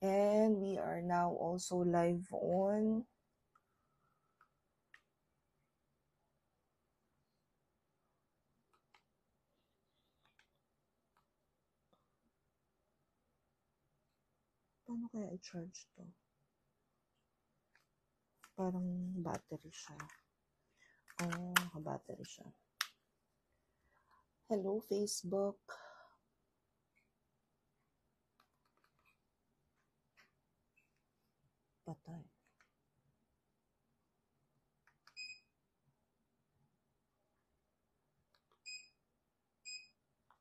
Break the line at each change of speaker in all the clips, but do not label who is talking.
And we are now also live on paano kaya i-charge to? Parang battery siya. Oh, battery siya. Hello, Facebook. Patay.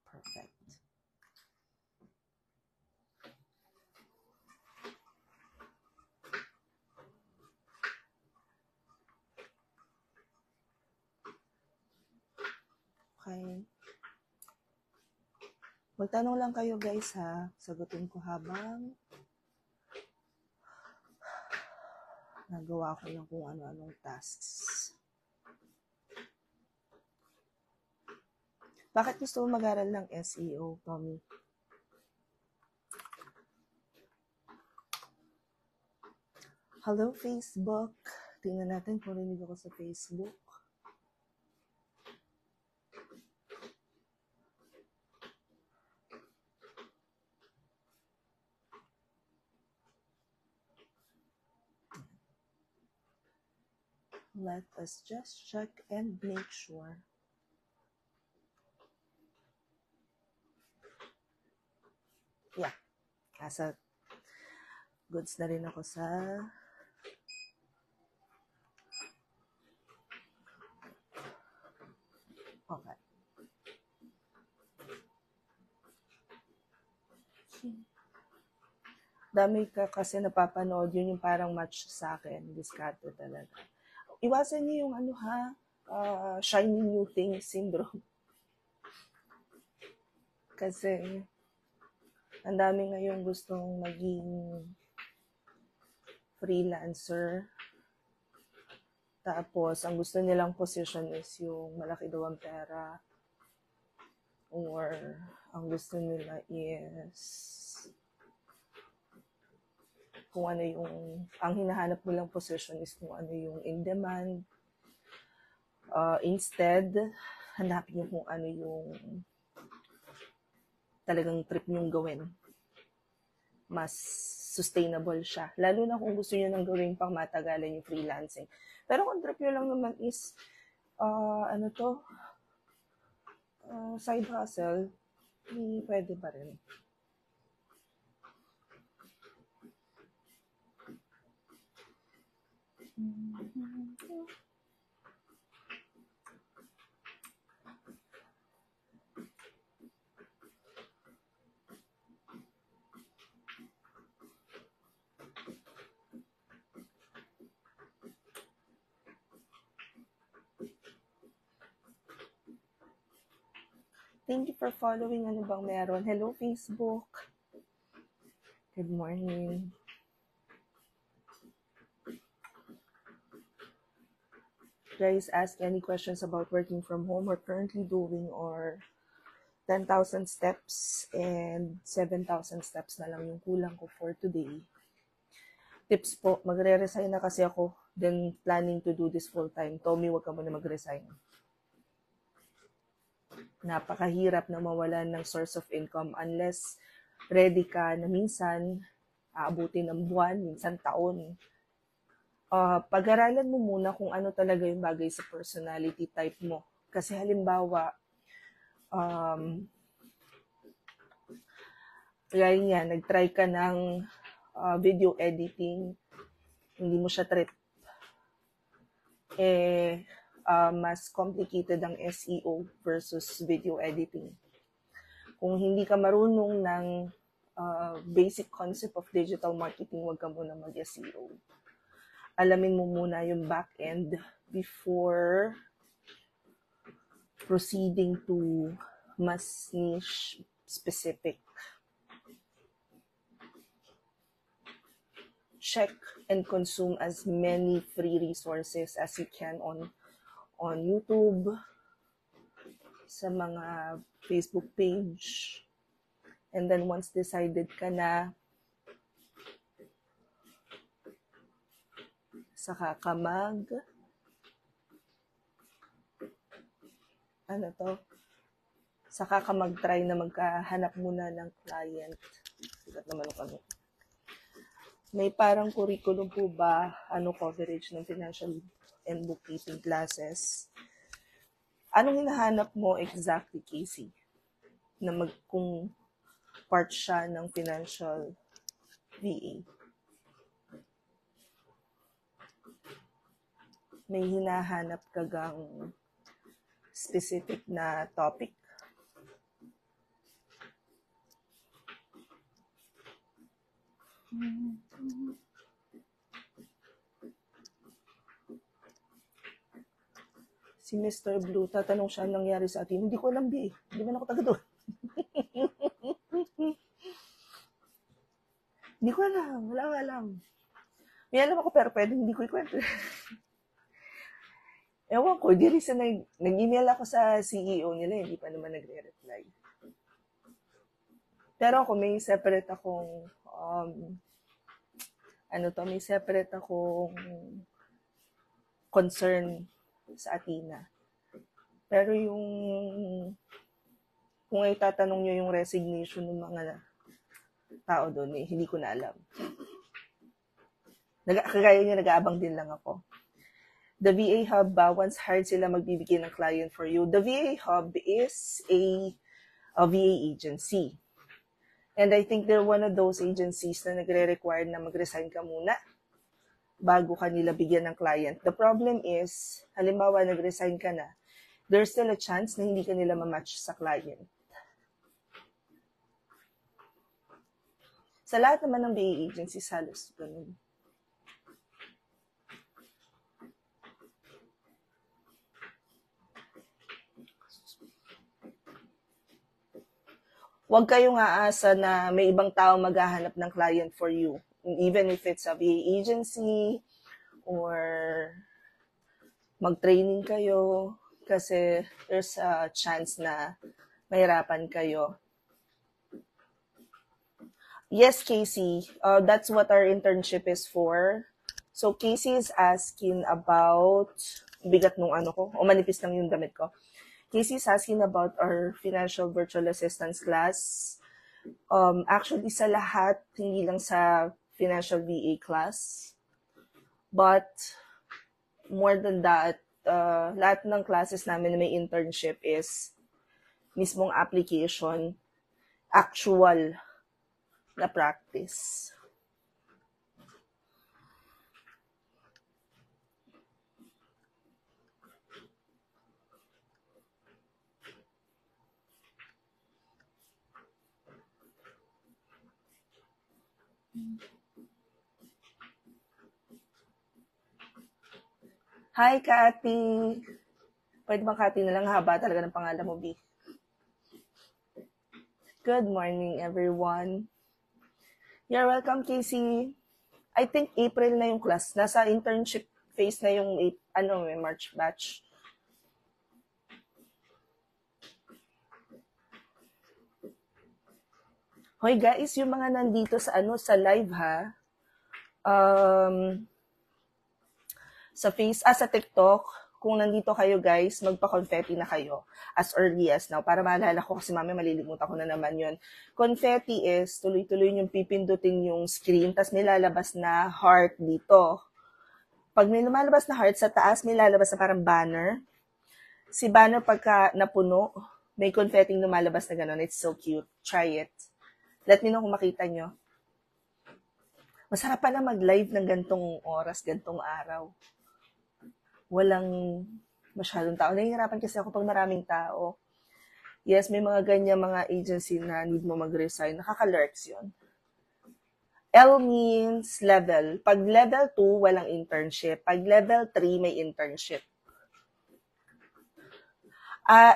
Perfect. Okay. Magtanong lang kayo guys ha. Sagutin ko habang nagawa ko yung kung ano-anong tasks. Bakit gusto mo mag-aral ng SEO, Tommy? Hello, Facebook. Tingnan natin kung rinig ako sa Facebook. Let us just check and make sure. Yeah. Asa goods na rin ako sa okay. Dami ka kasi napapanood, yun yung parang match sa akin. Diskarte talaga. Iwasan niyo yung ano ha, shiny new thing syndrome. Kasi ang dami ngayon gustong maging freelancer. Tapos, ang gusto nilang position is yung malaki daw ang pera. Or, ang gusto nila is kung ano yung, ang hinahanap nilang position is kung ano yung in demand. Instead, hanapin nyo kung ano yung talagang trip nyong gawin. Mas sustainable siya. Lalo na kung gusto nyo nang gawin pang matagalan yung freelancing. Pero kung trip nyo lang naman is, side hustle, pwede pa rin. Thank you for following. Ano bang meron? Hello, Facebook. Good morning. Guys, ask any questions about working from home or currently doing or 10,000 steps and 7,000 steps na lang yung kulang ko for today. Tips po, magre-resign na kasi ako. Then planning to do this full time. Tommy, wag ka muna mag-resign. Napakahirap na mawalan ng source of income unless ready ka na minsan aabutin ng buwan, minsan taon. Pag-aralan mo muna kung ano talaga yung bagay sa personality type mo. Kasi halimbawa, gaya niya, nag-try ka ng video editing, hindi mo siya trip. Mas complicated ang SEO versus video editing. Kung hindi ka marunong ng basic concept of digital marketing, wag ka muna mag-SEO. Alamin mo muna yung back-end before proceeding to mas niche specific. Check and consume as many free resources as you can on YouTube, sa mga Facebook page. And then once decided ka na, saka ka saka ka mag-try na magkahanap muna ng client. Sigat naman kami. May parang curriculum po ba, coverage ng financial and bookkeeping classes? Anong hinahanap mo exactly, Casey? Na kung part siya ng financial VA? May hinahanap ka gang specific na topic? Si Mr. Blue, tatanong siya ang nangyari sa atin. Hindi ko alam, B. Hindi man ako taga doon. Hindi ko alam. Wala ko alam. May alam ako pero pwede hindi ko ikwento. Ewan ko, di rin sa nag-email ako sa CEO nila, hindi pa naman nagre-reply. Pero ako, may separate akong, may separate akong concern sa Athena. Pero kung ay tatanong nyo yung resignation ng mga tao doon, hindi ko na alam. Kagaya niya, nag-aabang din lang ako. The VA Hub, once hired sila, magbibigay ng client for you. The VA Hub is a VA agency. And I think they're one of those agencies na nagre-require na mag-resign ka muna bago ka nila bigyan ng client. The problem is, halimbawa nag-resign ka na, there's still a chance na hindi ka nila ma-match sa client. Sa lahat naman ng VA agencies, halos ganun. Huwag kayong aasa na may ibang tao maghahanap ng client for you. Even if it's a VA agency or mag-training kayo kasi there's a chance na mahirapan kayo. Yes, Casey, that's what our internship is for. So, Casey is asking about, bigat nung manipis lang yung damit ko. Casey is asking about our financial virtual assistance class. Actually, sa lahat, hindi lang sa financial VA class. But, more than that, lahat ng classes namin na may internship is mismong application, actual na practice. Hi, Cathy! Pwede bang Cathy na lang? Haba talaga ng pangalan mo, B. Good morning, everyone. You're welcome, Casey. I think April na yung class. Nasa internship phase na yung March batch. Hoy guys, yung mga nandito sa sa live ha. Sa TikTok, kung nandito kayo guys, magpa-confetti na kayo as early as now. Para maalala ko kasi mamaya malilimutan ko na naman yun. Confetti is tuloy-tuloy yung pipindutin yung screen, tas may lalabas na heart dito. Pag may lumalabas na heart, sa taas may lalabas na parang banner. Si banner pagka napuno, may confetti lumalabas na gano'n. It's so cute. Try it. Let me know kung makita nyo. Masarap pala mag-live ng gantong oras, gantong araw. Walang masyadong tao. Nahihirapan kasi ako pag maraming tao. Yes, may mga ganyan mga agency na need mo mag-resign. Nakaka-lurks yun. L means level. Pag level 2, walang internship. Pag level 3, may internship.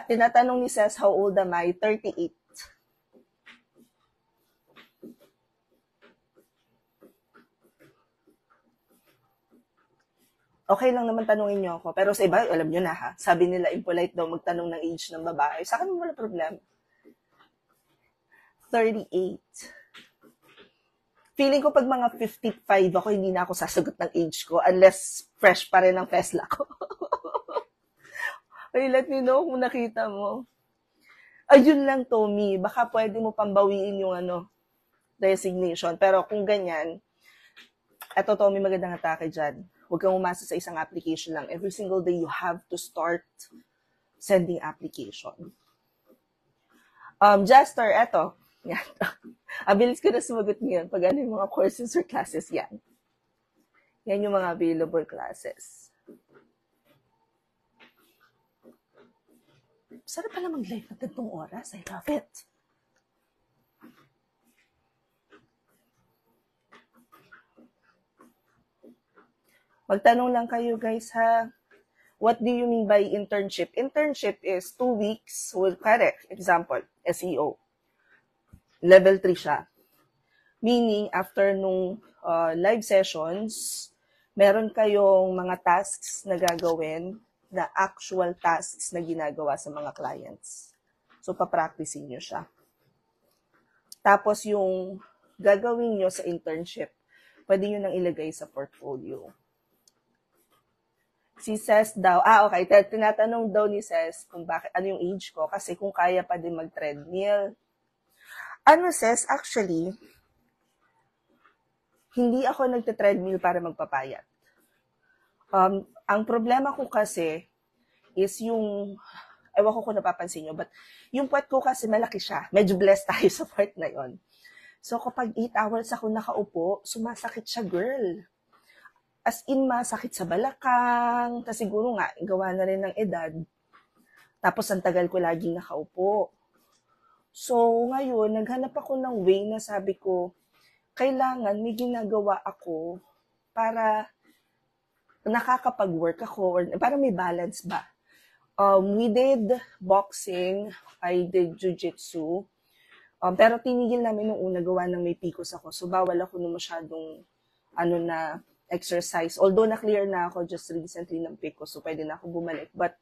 Tinatanong ni Ses, how old am I? 38. Okay lang naman tanungin niyo ako. Pero sa iba, alam niyo na ha. Sabi nila, impolite daw magtanong ng age ng babae. Sa akin, wala problema. 38. Feeling ko pag mga 55 ako, hindi na ako sasagot ng age ko unless fresh pa rin ang FESLA ko. Ay, let me know kung nakita mo. Ayun lang, Tommy. Baka pwede mo pambawiin yung resignation. Pero kung ganyan, eto, Tommy, magandang atake dyan. Huwag kang umasa sa isang application lang. Every single day, you have to start sending application. Jaster, eto. Yan. Abilis ko na sumagot ngayon pag ano yung mga courses or classes yan. Yan yung mga available classes. Sarap pala mag-live na gantong oras. I love it. Magtanong lang kayo, guys, ha? What do you mean by internship? Internship is 2 weeks with, correct, example, SEO. Level 3 siya. Meaning, after nung live sessions, meron kayong mga tasks na gagawin, na actual tasks na ginagawa sa mga clients. So, papracticing nyo siya. Tapos, yung gagawin nyo sa internship, pwede nyo nang ilagay sa portfolio. Si Ses daw, okay, tinatanong daw ni Ses kung bakit, ano yung age ko, kasi kung kaya pa din mag-treadmill. Ses, actually, hindi ako nagte-treadmill para magpapayat. Ang problema ko kasi is yung, ewan ko kung napapansin nyo, but yung puwet ko kasi malaki siya. Medyo blessed tayo sa part na yon. So, kapag 8 hours ako nakaupo, sumasakit siya, girl. As in, masakit sa balakang, tas siguro nga, gawa na rin ng edad. Tapos, ang tagal ko laging nakaupo. So, ngayon, naghanap ako ng way na sabi ko, kailangan may ginagawa ako para nakakapag-work ako or para may balance ba. We did boxing, I did jiu-jitsu, pero tinigil namin nung una gawa ng may PCOS ako. So, bawal ako nung masyadong na exercise. Although na-clear na ako just recently ng PCOS, so pwede na ako bumalik. But,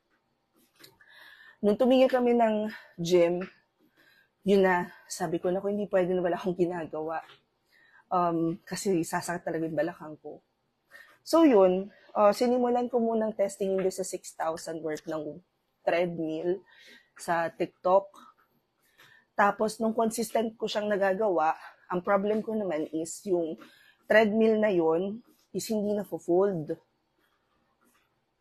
nung tumigil kami ng gym, yun na, sabi ko na kung hindi pwede na wala akong ginagawa. Kasi sasakit talaga yung balakang ko. So yun, sinimulan ko munang testing din sa 6,000 worth ng treadmill sa TikTok. Tapos nung consistent ko siyang nagagawa, ang problem ko naman is yung treadmill na yun is hindi na-fold.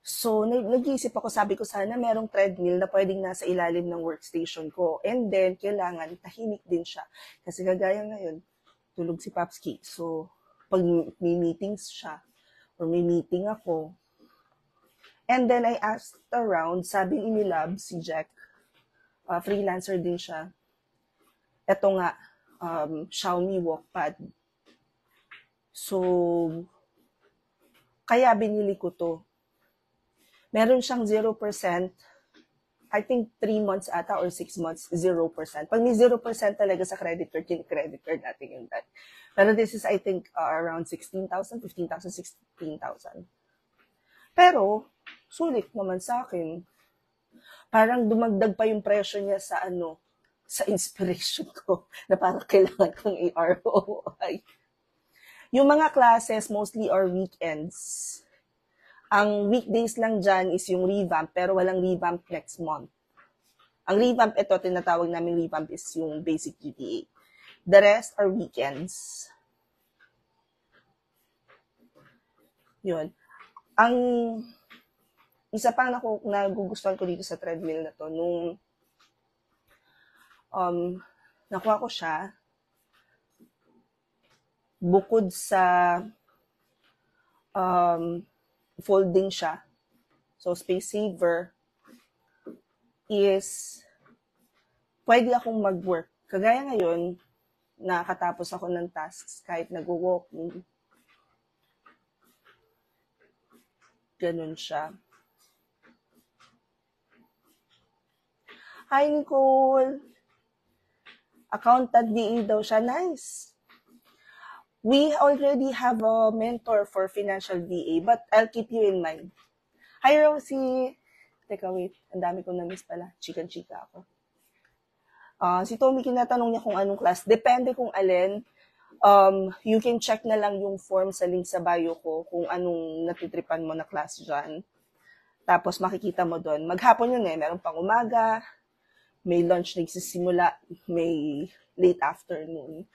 So, nag-iisip ako, sabi ko sana merong treadmill na pwedeng nasa ilalim ng workstation ko. And then, kailangan tahimik din siya. Kasi kagaya ngayon, tulog si Papski. So, pag may meetings siya, or may meeting ako, and then I asked around, sabi ni Lab, si Jack, freelancer din siya. Ito nga, Xiaomi Walkpad. So, kaya binili ko to. Meron siyang 0%, I think 3 months ata or 6 months, 0%. Pag may 0% talaga sa credit card, credit card natin yung that. Pero this is, I think, around 16,000, 15,000, 16,000. Pero, sulit naman sa akin. Parang dumagdag pa yung presyo niya sa sa inspiration ko na parang kailangan kong i-ROI. Yung mga classes mostly are weekends. Ang weekdays lang dyan is yung revamp, pero walang revamp next month. Ang revamp, ito, tinatawag namin revamp is yung basic GTA. The rest are weekends. Yun. Ang isa pang nagugustuhan ko dito sa treadmill na to, nung nakuha ko siya, bukod sa folding siya, so space saver, is pwede akong mag-work. Kagaya ngayon, nakatapos ako ng tasks kahit nag-walking. Ganun siya. Hi, Nicole! Accountant DE daw siya. Nice! We already have a mentor for financial DA, but I'll keep you in mind. Hi, Rosie! Teka, wait. Ang dami kong na-miss pala. Chika-chika ako. Si Tommy, kinatanong niya kung anong class. Depende kung alin. You can check na lang yung form sa link sa bio ko kung anong natitripan mo na class dyan. Tapos makikita mo doon. Maghapon yun meron pang umaga, may lunch nagsisimula, may late afternoon.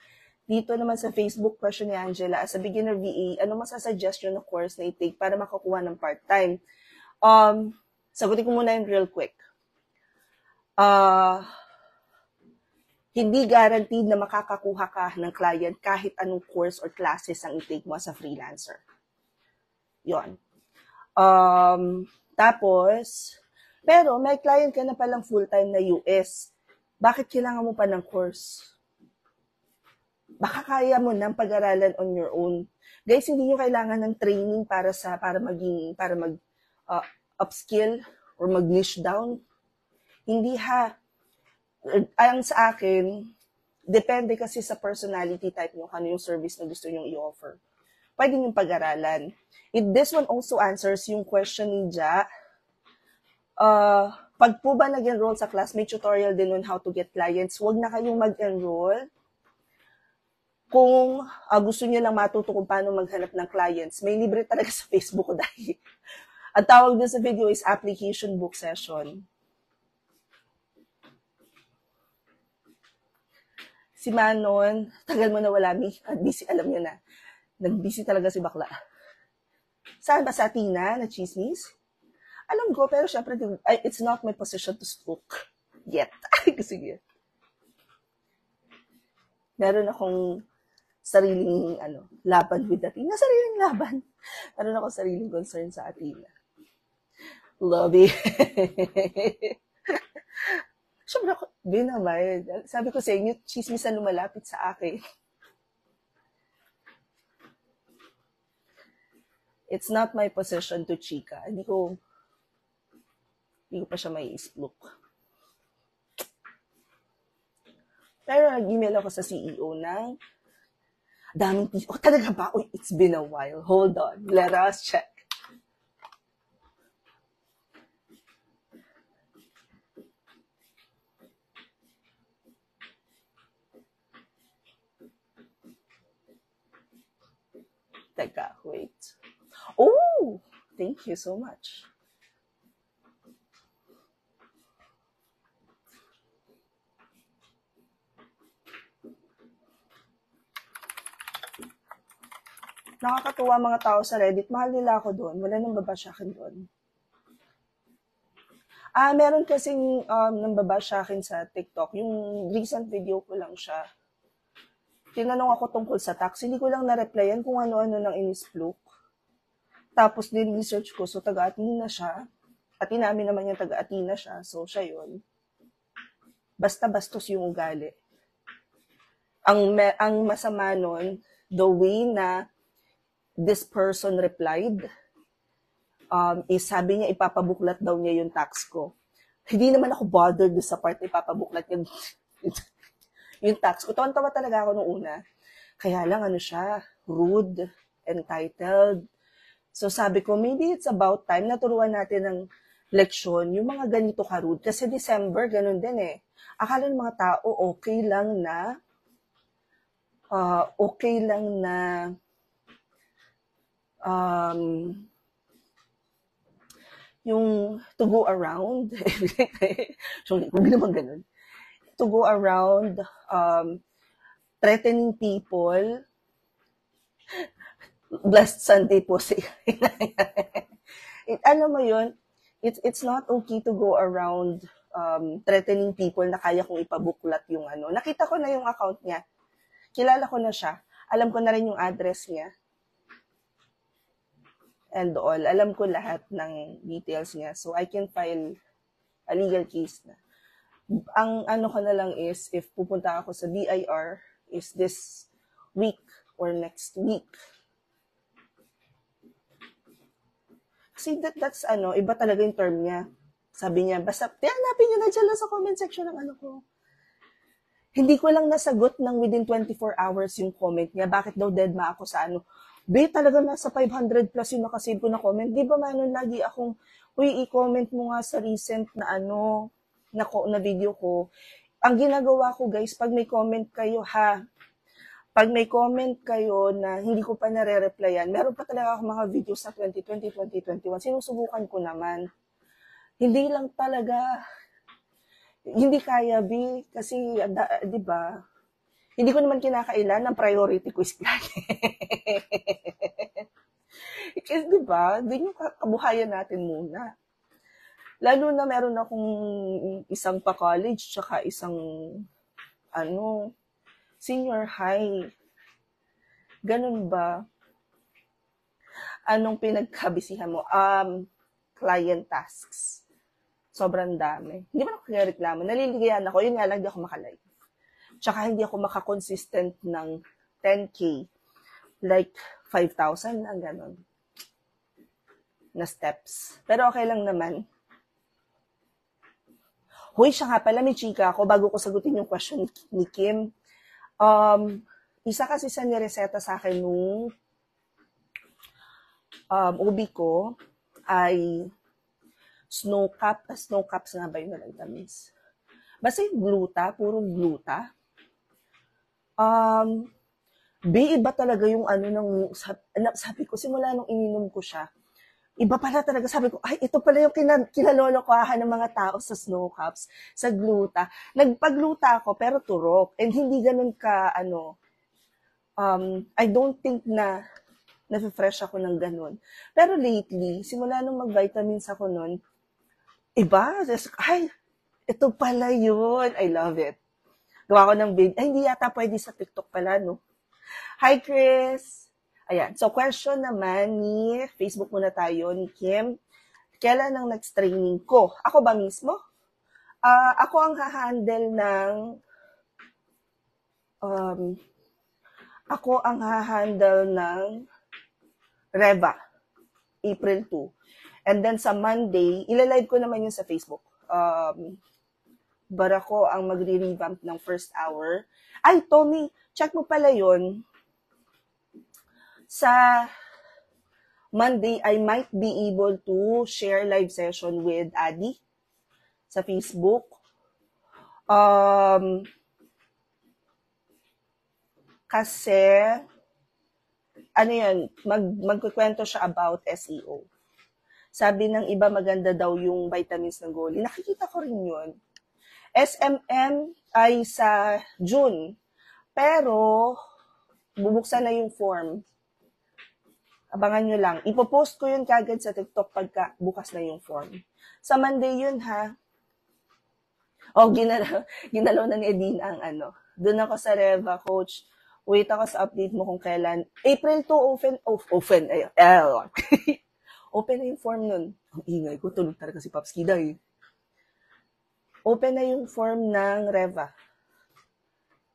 Dito naman sa Facebook question ni Angela, as a beginner VA, ano masasuggest yun na course na i-take para makakuha ng part-time? Sagutin ko muna yung real quick. Hindi guaranteed na makakakuha ka ng client kahit anong course or classes ang i-take mo as a freelancer. Yon. Tapos, pero may client ka na palang full-time na US. Bakit kailangan mo pa ng course? Baka kaya mo nang pag-aralan on your own. Guys, hindi nyo kailangan ng training para mag upskill or mag-niche down. Hindi ha. Ang sa akin, depende kasi sa personality type nyo, ano yung service na gusto nyo i-offer. Pwede nyo pag-aralan. This one also answers yung question ni Ja. Pag po ba nag-enroll sa class, may tutorial din on how to get clients. Huwag na kayong mag-enroll. Kung gusto niyo lang matuto kung paano maghanap ng clients, may libre talaga sa Facebook ko dahil. Ang tawag din sa video is application book session. Si Manon, tagal mo na wala, busy, alam niyo na. Nag-busy talaga si bakla. Saan ba? Sa Athena na chismis? Alam ko, pero syempre, it's not my position to spook yet. Sige. Meron akong sariling laban with Athena. Sariling laban. Meron akong sariling concern sa Athena. Love it. Siyempre ako, naman. Sabi ko sa inyo, chismis na lumalapit sa akin. It's not my position to chika. Hindi ko pa siya may isplok. Pero nag-email ako sa CEO ng daming piso. Oh, talaga ba? Oh, it's been a while. Hold on. Let us check. Teka, wait. Oh! Thank you so much. Nakakatuwa mga tao sa Reddit. Mahal nila ako doon. Wala nang babash akin doon. Meron kasing nang babash akin sa TikTok. Yung recent video ko lang siya. Tinanong ako tungkol sa tax. Hindi ko lang na-replyan kung ano-ano nang inisplok. Tapos din-research ko. So, taga-Athena siya. At inamin naman yung taga-Athena siya. So, siya yun. Basta bastos yung ugali. Ang masama nun, the way na this person replied, is sabi niya ipapabuklat daw niya yung tax ko. Hindi naman ako bothered sa part na ipapabuklat niya yung tax ko. Tawan-tawa talaga ako nung una. Kaya lang siya, rude, entitled. So sabi ko, maybe it's about time na turuan natin ng leksyon yung mga ganito ka-rude. Kasi December, ganun din eh. Akala ng mga tao okay lang na yung to go around, so, huwag naman ganun, to go around threatening people. Blessed Sunday po si ano mo yun, it's not okay to go around threatening people na kaya kong ipabuklat yung Nakita ko na yung account niya. Kilala ko na siya. Alam ko na rin yung address niya. And all. Alam ko lahat ng details niya. So, I can file a legal case na. Ang ko na lang is, if pupunta ako sa BIR, is this week or next week. Kasi that's iba talaga yung term niya. Sabi niya, basta, hanapin niyo na dyan sa comment section ng ko. Hindi ko lang nasagot ng within 24 hours yung comment niya. Bakit daw deadma ako sa talaga nasa 500 plus yung nakasave ko na comment. Di ba Manon, lagi akong, i-comment mo nga sa recent na na video ko. Ang ginagawa ko guys, pag may comment kayo Pag may comment kayo na hindi ko pa nare-replyan, meron pa talaga ako mga videos sa 2020, 2021. Sinusubukan ko naman. Hindi lang talaga, hindi kaya, B. Kasi, di ba, hindi ko naman kinakailan ng priority ko is lagi. Kasi, di ba, din yung kabuhayan natin muna. Lalo na meron akong isang pa-college, tsaka isang, senior high. Ganun ba? Anong pinagkabisihan mo? Client tasks. Sobrang dami. Hindi ba ako reklamo? Naliligayan ako. Yun nga lang, hindi ako makalive. Tsaka hindi ako makakonsistent ng 10K. Like, 5,000 lang, ganun. Na steps. Pero okay lang naman. Hoy, siya nga pala, may chika ako bago ko sagutin yung question ni Kim. Isa kasi sa nireseta sa akin nung OB ko ay snowcaps nga ba yun na vitamins? Basta yung gluta, puro gluta. Iba talaga yung sabi ko, simula nung ininom ko siya, iba pala talaga, sabi ko, ay, ito pala yung kinalolokohan ng mga tao sa snowcaps, sa gluta. Nagpagluta ako, pero turok. And hindi ganun ka, I don't think na na-fresh ako ng ganun. Pero lately, simula nung mag-vitamins ako nun, iba, ay, ito pala yun. I love it. Gawa ko ng video. Ay, hindi yata pwede sa TikTok pala, no? Hi, Chris! Ayan. So, question naman ni Facebook muna tayo, ni Kim. Kailan ang next training ko? Ako ba mismo? Ako ang hahandle ng Reva, April 2. And then sa Monday, ilalive ko naman yun sa Facebook. But ako ang magre-revamp ng first hour. Ay, Tommy, check mo pala yun. Sa Monday, I might be able to share live session with Adi sa Facebook. Kasi, magkukwento siya about SEO. Sabi ng iba, maganda daw yung vitamins ng Goli. Nakikita ko rin yun. SMM ay sa June. Pero, bubuksan na yung form. Abangan nyo lang. Ipopost ko yun kagad sa TikTok pagka bukas na yung form. Sa Monday yun, ha? Ginalaw na ni Edina ang Doon ako sa Reva, coach. Wait ako sa update mo kung kailan. April 2, open. Open na yung form nun. Ang ingay ko, tulog talaga si Pops Kida eh. Open na yung form ng Reva.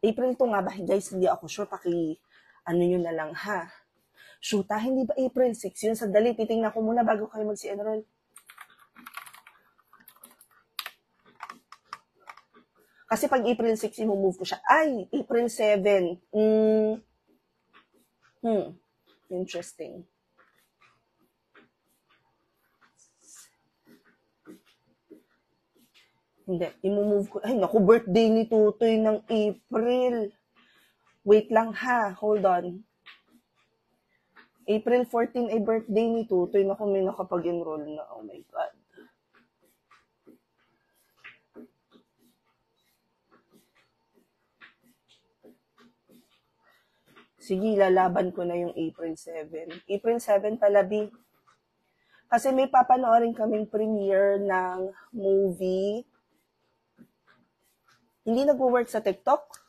April 2 nga ba? Guys, hindi ako sure. Nyo na lang, ha? Shoot, hindi ba April 6? Yun, sandali, titingnan ko muna bago kayo mag-enroll. Kasi pag April 6, i-move ko siya. Ay, April 7. Interesting. Hindi, i-move ko. Ay, naku, birthday ni Tutoy ng April. Wait lang ha, hold on. April 14 ay birthday ni Tutoy. Naku, may nakapag-enroll na. Oh my God. Sige, lalaban ko na yung April 7. April 7 pala, B. Kasi may papanoorin kaming premiere ng movie. Hindi nag-work sa TikTok?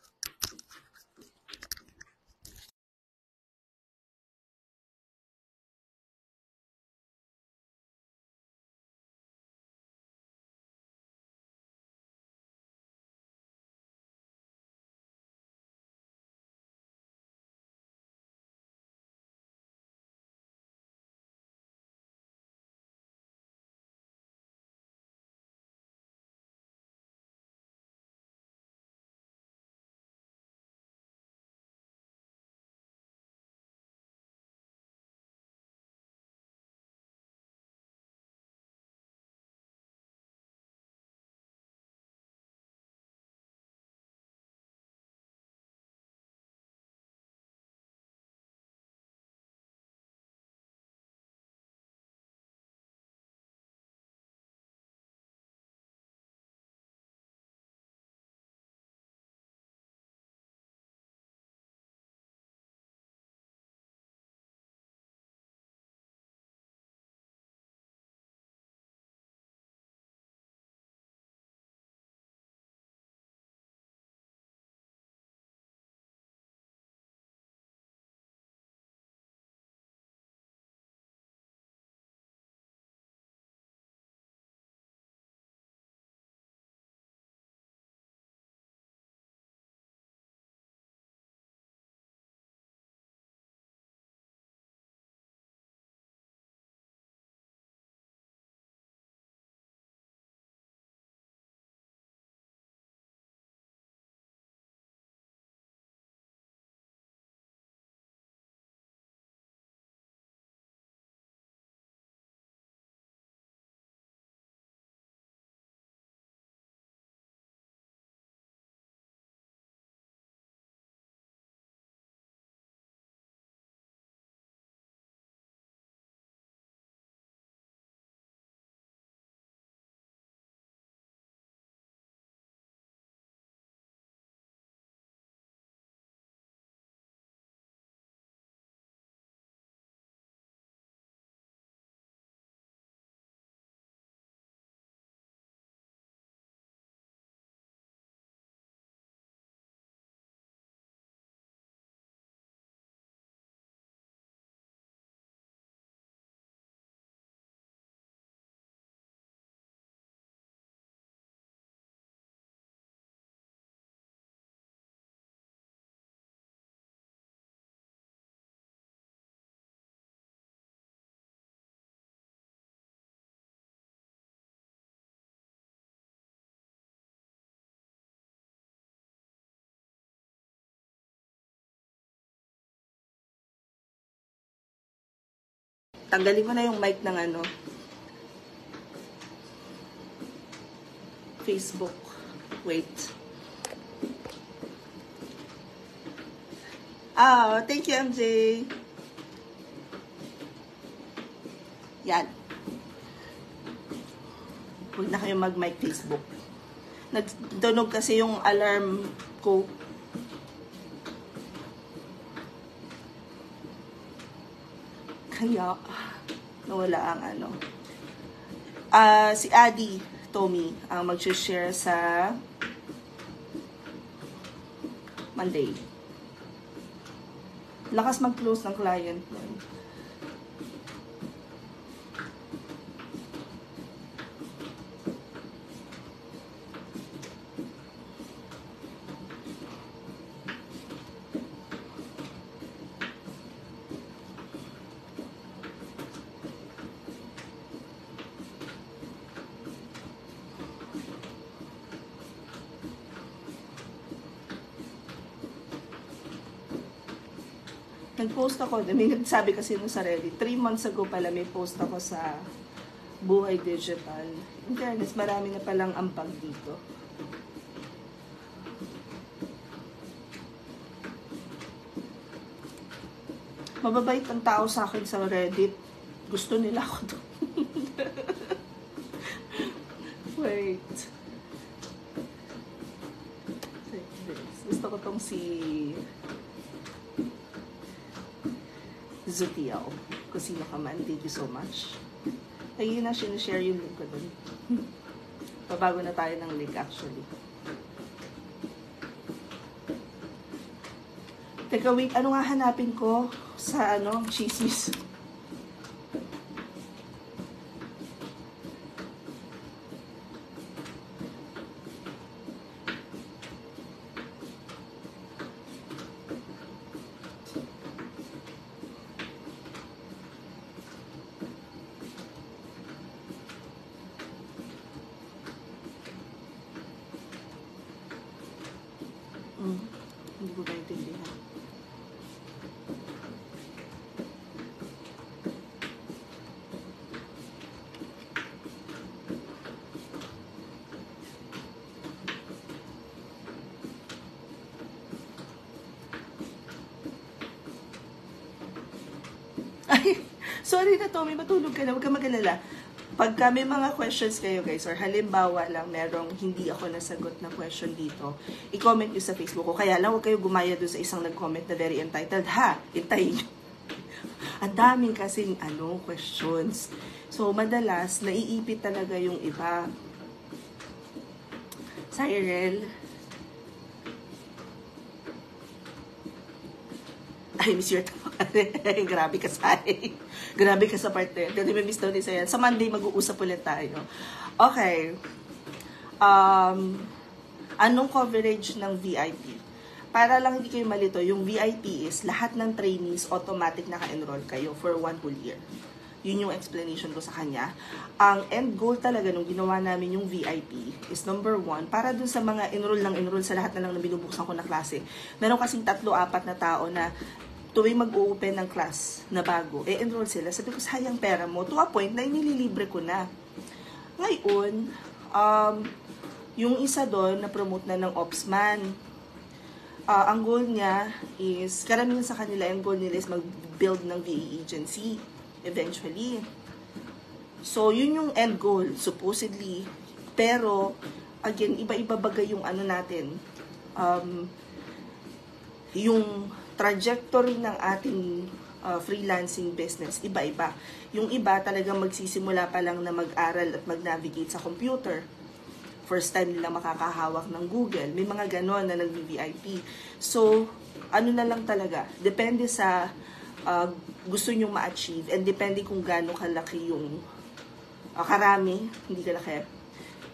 Tanggalin ko na yung mic ng ano, Facebook. Wait. Thank you, MJ. Yan. Huwag na kayo mag-mic Facebook. Nagtunog kasi yung alarm ko. Kaya, nawala ang ano. Si Adi, Tommy, ang mag-share sa Monday. Lakas mag-close ng client mo. Nag-post ako, may nagsabi kasi nung sa Reddit, 3 months ago pala may post ako sa Buhay Digital. In fairness, marami na palang ambag dito. Mababait ang tao sa akin sa Reddit. Gusto nila ako doon. Wait. Gusto ko tong si Zutiel. Kung sino ka man, thank you so much. Ayun na, sinishare yung link ko dun. Pabago na tayo ng link actually. Teka, wait, ano nga hanapin ko sa ano, chismis? Hindi ko maintindihan. Ay, sorry na Tommy, matulog ka na. Huwag ka mag-alala. Pagka may mga questions kayo guys, or halimbawa lang merong hindi ako nasagot na question dito, i-comment nyo sa Facebook ko. Kaya lang, huwag kayo gumaya doon sa isang nag-comment na very entitled. Ha! Intayin nyo. Ang daming kasing questions. So, madalas, naiipit talaga yung iba. Cyril. I miss your grabe ka sa grabe ka sa partner. Dati may miss daw din sa'yo. Sa Monday, mag-uusap ulit tayo. Okay. Anong coverage ng VIP? Para lang hindi kayo malito, yung VIP is lahat ng trainees automatic naka-enroll kayo for 1 whole year. Yun yung explanation ko sa kanya. Ang end goal talaga nung ginawa namin yung VIP is number 1, para dun sa mga enroll sa lahat na lang na binubuksan ko na klase. Meron kasing 3-4 na tao na tuwing mag-open ng class na bago, enroll sila. Sabi ko, sayang pera mo. To a point na inililibre ko na. Ngayon, yung isa doon, na-promote na ng Opsman. Ang goal niya is, karamihan sa kanila, yung goal nila is mag-build ng VA agency eventually. So, yun yung end goal, supposedly. Pero, again, iba-iba bagay yung ano natin. Yung trajectory ng ating freelancing business, iba-iba. Yung iba talagang magsisimula pa lang na mag-aral at mag-navigate sa computer. First time nila makakahawak ng Google. May mga ganon na nag-VIP. So, ano na lang talaga, depende sa gusto nyong ma-achieve and depende kung gaano kalaki yung karami, hindi kalaki.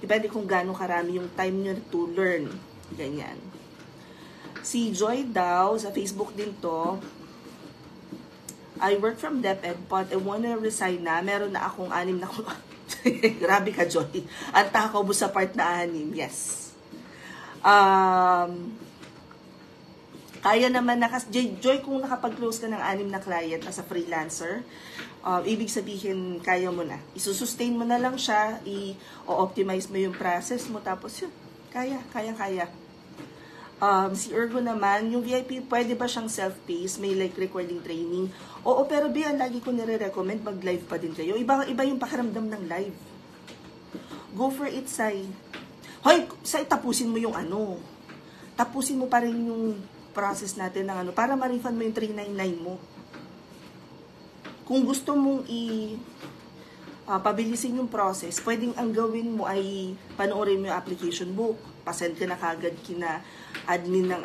Depende kung gaano karami yung time nyo to learn. Ganyan. Si Joy daw, sa Facebook din to, I work from DepEd, but I wanna resign na. Meron na akong 6 na grabe ka, Joy. Ang takaw mo sa part na 6. Yes. Kaya naman, Joy, kung nakapag-close ka ng 6 na client as a freelancer, ibig sabihin, kaya mo na. Isusustain mo na lang siya, i-optimize mo yung process mo, tapos yun, kaya. Si Ergo naman, yung VIP, pwede ba siyang self-paced? May like recording training? Oo, pero biyan, lagi ko nire-recommend, mag-live pa din kayo. Iba yung pakiramdam ng live. Go for it, Sai. Hoy, Sai, tapusin mo yung ano. Tapusin mo pa rin yung process natin ng ano, para ma-refund mo yung 399 mo. Kung gusto mong pabilisin yung process, pwedeng ang gawin mo ay panoorin mo yung application book. Pasend ka na kagad kina admin ng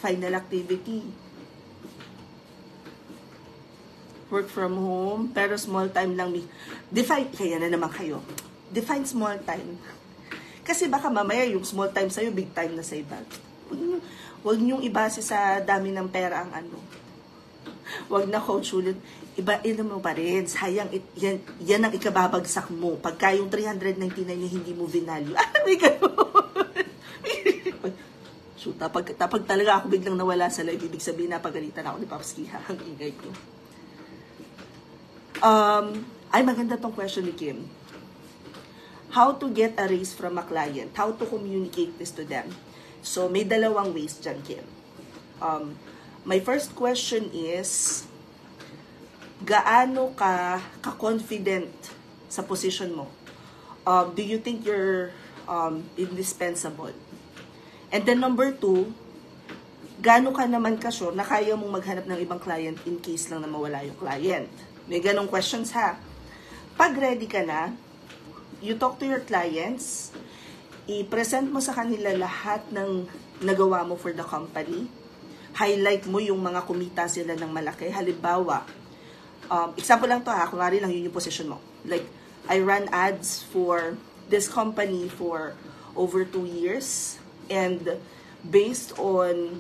final activity. Work from home, pero small time lang. Kaya na naman kayo. Define small time. Kasi baka mamaya yung small time sa'yo, big time na sa iba. Huwag niyong ibase sa dami ng pera ang ano. Huwag na coach ulit. Iba mo pa rin. Sayang, yan ang ikababagsak mo. Pagka yung 399 yung hindi mo vinalue. May gano'n. So, tapag talaga ako biglang nawala sa live, ibig sabihin napagalitan ako ni Pops Kiha. Ang ingay ko. Ay, maganda tong question ni Kim. How to get a raise from a client? How to communicate this to them? So, may dalawang ways dyan, Kim. My first question is, gaano ka confident sa position mo? Do you think you're indispensable? And then number 2, gaano ka naman ka-sure na kaya mong maghanap ng ibang client in case lang na mawala yung client? May ganong questions ha. Pag ready ka na, you talk to your clients, i-present mo sa kanila lahat ng nagawa mo for the company, highlight mo yung mga kumita sila ng malaki. Halimbawa, example lang to ha, kunwari lang yun yung position mo. Like, I ran ads for this company for over 2 years, and based on,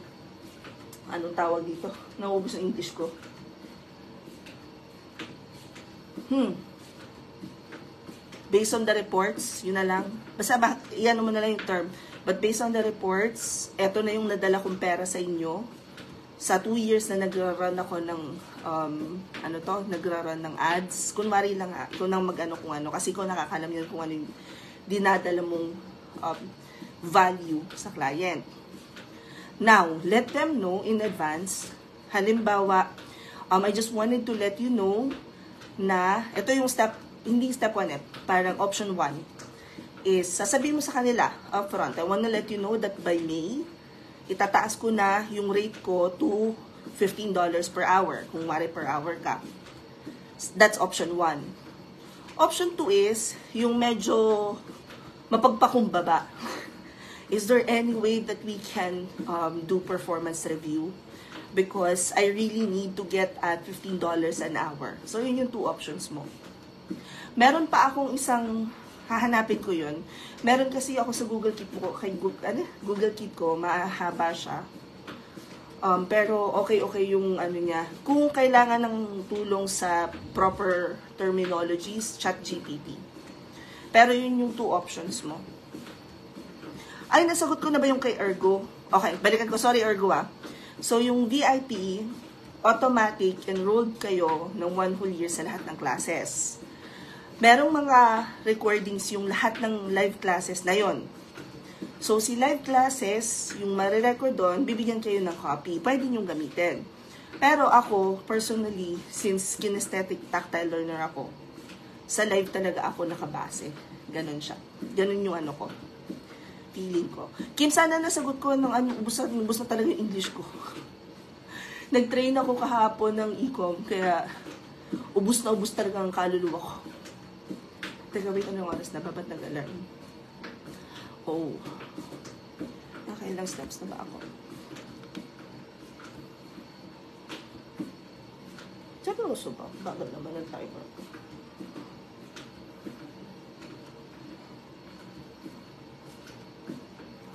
anong tawag dito? Naubos ang English ko. Based on the reports, yun na lang. Basta, iyan mo na lang yung term. But based on the reports, eto na yung nadala kong pera sa inyo. Sa 2 years na nagra-run ako ng, nagra-run ng ads. Kunwari lang, kung nang mag-ano kung ano. Kasi ko nakakalam yun kung ano yung dinadala mong value sa client. Now, let them know in advance. Halimbawa, I just wanted to let you know na, ito yung hindi step 1 parang option 1, is sasabihin mo sa kanila upfront, I want to let you know that by May, itataas ko na yung rate ko to $15 per hour, kung wari per hour ka. That's option 1. Option 2 is, yung medyo mapagpakumbaba. Is there any way that we can do performance review? Because I really need to get at $15 an hour. So, yun yung 2 options mo. Meron pa akong isang, hahanapin ko yun. Meron kasi ako sa Google Keep ko, Google Keep ko, mahaba siya. Pero okay yung ano niya. Kung kailangan ng tulong sa proper terminologies, ChatGPT. Pero yun yung 2 options mo. Ay, nasagot ko na ba yung kay Ergo? Okay, balikan ko. Sorry, Ergo So, yung VIP, automatic, enrolled kayo ng 1 whole year sa lahat ng classes. Merong mga recordings yung lahat ng live classes na yon. So, si live classes, yung marirecord doon, bibigyan kayo ng copy. Pwede nyo gamitin. Pero ako, personally, since kinesthetic tactile learner ako, sa live talaga ako nakabase. Ganon siya. Ganon yung ano ko. Feeling ko. Kim, sana nasagot ko ng ubos na talaga yung English ko. Nag-train ako kahapon ng e-com, kaya ubos talaga ang kaluluwa ko. Teka, wait, anong oras na? Babat nag-alarm? Oh. Nakailang steps na ba ako? Seryoso ba? Bagal naman ang timer ko.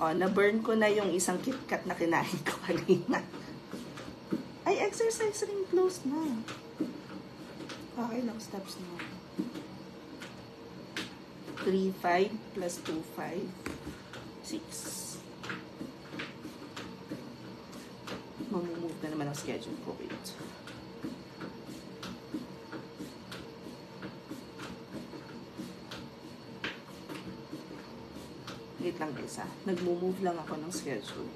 Na-burn ko na yung isang KitKat na kinain ko kanina. Ay, exercise ring close na. Okay lang, steps na. 3, 5 plus 2, 5, 6. na naman ang schedule ko. Wait. Wait lang guys ha. Nagmo-move lang ako ng schedule.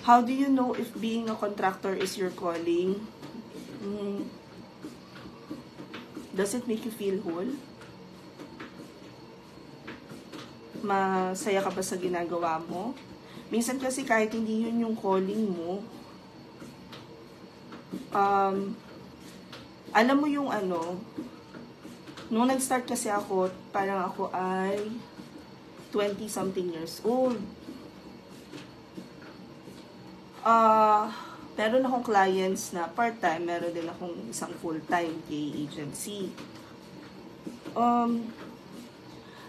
How do you know if being a contractor is your calling? Does it make you feel whole? Masaya ka ba sa ginagawa mo? Minsan kasi kahit hindi yun yung calling mo, alam mo yung ano, nung nag-start kasi ako, parang ako ay 20-something years old. Meron akong clients na part-time, meron din akong isang full-time kay agency.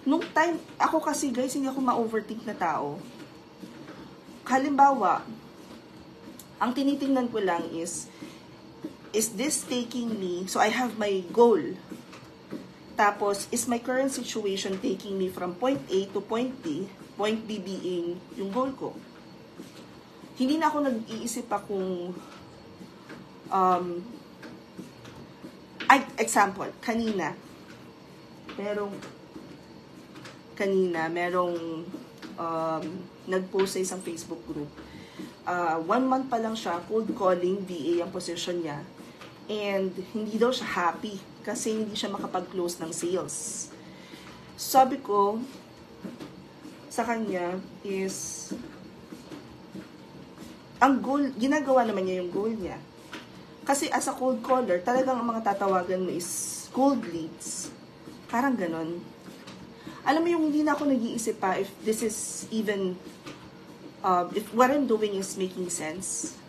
Nung time, ako kasi guys, hindi ako ma-overthink na tao. Halimbawa, ang tinitingnan ko lang is this taking me, so I have my goal. Tapos, is my current situation taking me from point A to point B, point B being yung goal ko. Hindi na ako nag-iisip pa kung, example, kanina, merong nag-post sa isang Facebook group. 1 month pa lang siya, cold calling, VA ang position niya. And hindi daw siya happy kasi hindi siya makapag-close ng sales. Sabi ko sa kanya is, ang goal, ginagawa naman niya yung goal niya. Kasi as a cold caller, talagang ang mga tatawagan mo is cold leads. Parang ganon. Alam mo yung hindi na ako nag-iisip pa if this is even, if what I'm doing is making sense.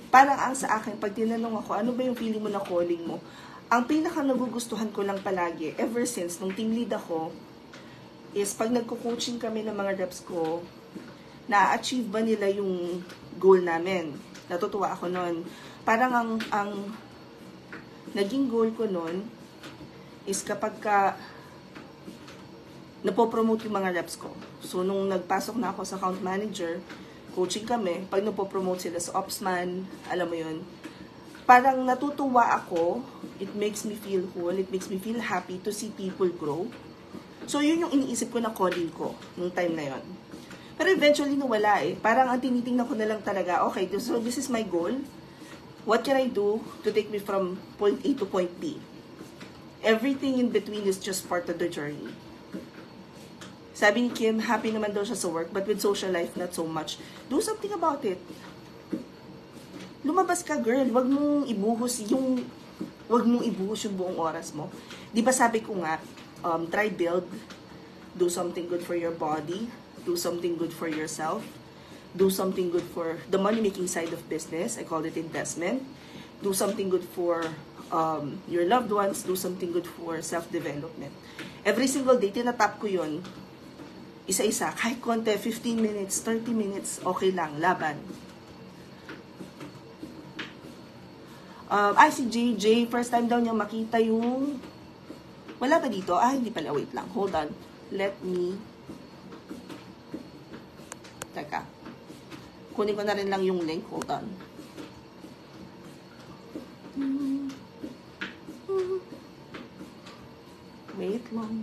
Parang ang sa akin, pag tinanong ako, ano ba yung feeling mo na calling mo? Ang pinaka nagugustuhan ko lang palagi, ever since, nung team lead ako, is pag nagko-coaching kami ng mga reps ko, na-achieve ba nila yung goal namin? Natutuwa ako nun. Parang ang naging goal ko nun is kapag ka napopromote yung mga reps ko. So, nung nagpasok na ako sa account manager, coaching kami, pag napopromote sila sa opsman, alam mo yun, parang natutuwa ako, it makes me feel whole, it makes me feel happy to see people grow. So, yun yung iniisip ko na calling ko nung time na yun. Pero eventually, nawala eh. Parang ang tinitingnan ko na lang talaga, okay, so this is my goal. What can I do to take me from point A to point B? Everything in between is just part of the journey. Sabi ni Kim, happy naman daw siya sa work, but with social life, not so much. Do something about it. Lumabas ka, girl. Wag mong ibuhos yung buong oras mo. Di ba sabi ko nga, try build, do something good for your body, do something good for yourself, do something good for the money-making side of business. I call it investment. Do something good for your loved ones. Do something good for self-development. Every single day, tinatap ko yun. Isa-isa. Kahit konti, 15 minutes, 30 minutes, okay lang. Laban. Si JJ, first time daw niya makita yung... Wala ba dito? Hindi pala. Wait lang. Hold on. Let me... Teka. Kunin ko na rin lang yung link. Hold on. Wait lang.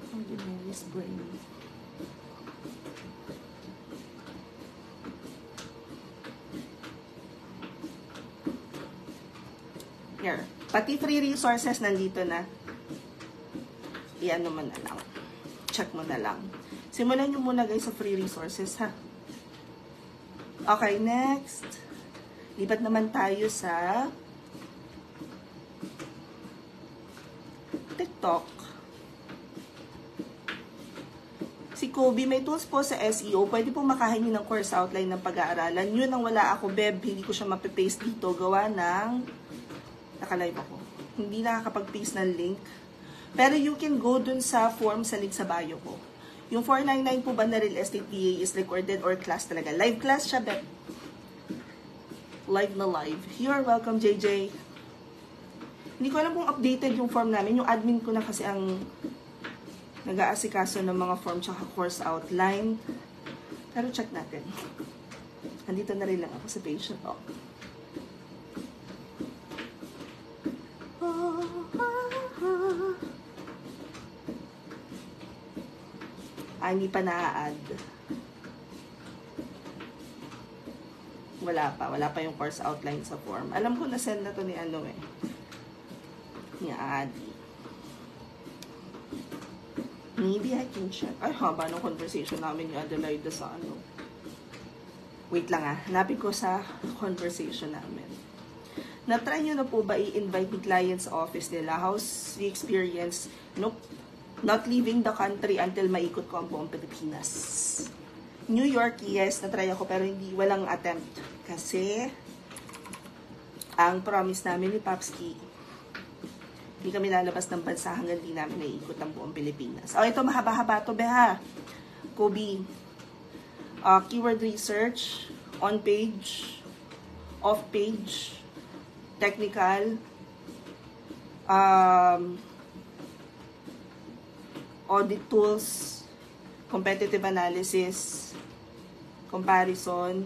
Ordinary's brain. Here. Pati free resources nandito na. Iyan mo na lang. Check mo na lang. Simulan nyo muna guys sa free resources ha. Okay, next. Lipat naman tayo sa TikTok. Si Kobe, may tools po sa SEO. Pwede po makahingi ng course outline ng pag-aaralan. Yun ang wala ako, Beb. Hindi ko siya mapipaste dito. Gawa ng... Nakalive ako. Hindi nakakapag-paste ng link. Pero you can go dun sa form sa link sa bio ko. Yung 499 po ba na real estate PA is recorded or class talaga? Live class siya, Beb. Live na live. You're welcome, JJ. Hindi ko alam kung updated yung form namin. Yung admin ko na kasi ang Nag-aasikaso ng mga form tsaka course outline. Pero check natin. Nandito na rin lang ako sa page na to. Hindi pa na-add. Wala pa yung course outline sa form. Alam ko na send na to ni ano eh. Ni Adi. Maybe I can check. Ay, haba ng conversation namin ni Adelaide sa ano. Wait lang hanapin ko sa conversation namin. Na-try nyo na po ba i-invite ni client sa office nila? How's the experience? Nope. Not leaving the country until maikot ko ang buong Pilipinas. New York, yes, na-try ako pero walang attempt. Kasi, ang promise namin ni Papski, hindi kami lalabas ng bansa hanggang di namin naiikot ang buong Pilipinas. Ito mahaba-haba to, beha. Kobe. Keyword research, on page, off page, technical, audit tools, competitive analysis, comparison,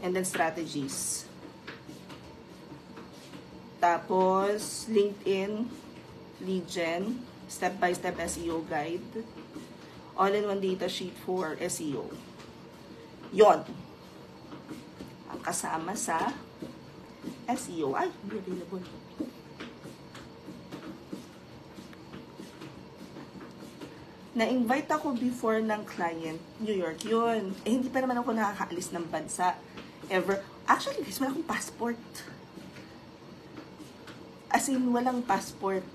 and then strategies. Tapos, LinkedIn, lead gen, step-by-step SEO guide, all-in-one data sheet for SEO. Yon. Ang kasama sa SEO. Ay, hindi available. Na-invite ako before ng client, New York, yun. Hindi pa naman ako nakakaalis ng bansa. Ever. Actually, guys, wala akong passport. As in, walang passport.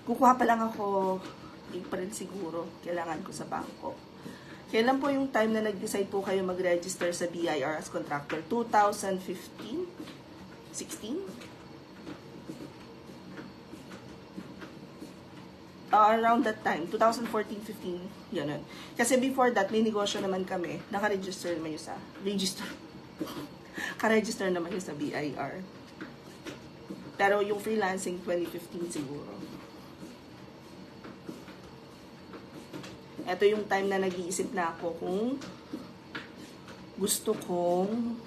Kukuha pa lang ako, April siguro, kailangan ko sa bangko. Kailan po yung time na nag-decide po kayo mag-register sa BIR as contractor? 2015? 16? Around that time, 2014-15, yun. Kasi before that, may negosyo naman kami. Naka-register naman yung sa... Ka-register naman yung sa BIR. Pero yung freelancing, 2015 siguro. Ito yung time na nag-iisip na ako kung gusto kong...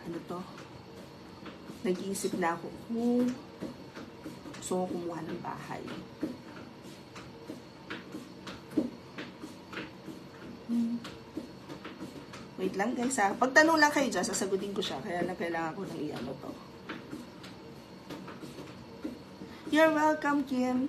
Ano to? Nag-iisip na ako kung... So, kumuha ng bahay. Wait lang guys ha. Pagtanong lang kayo dyan, sasagutin ko siya. Kaya lang kailangan ko ng iyan to. You're welcome, Kim.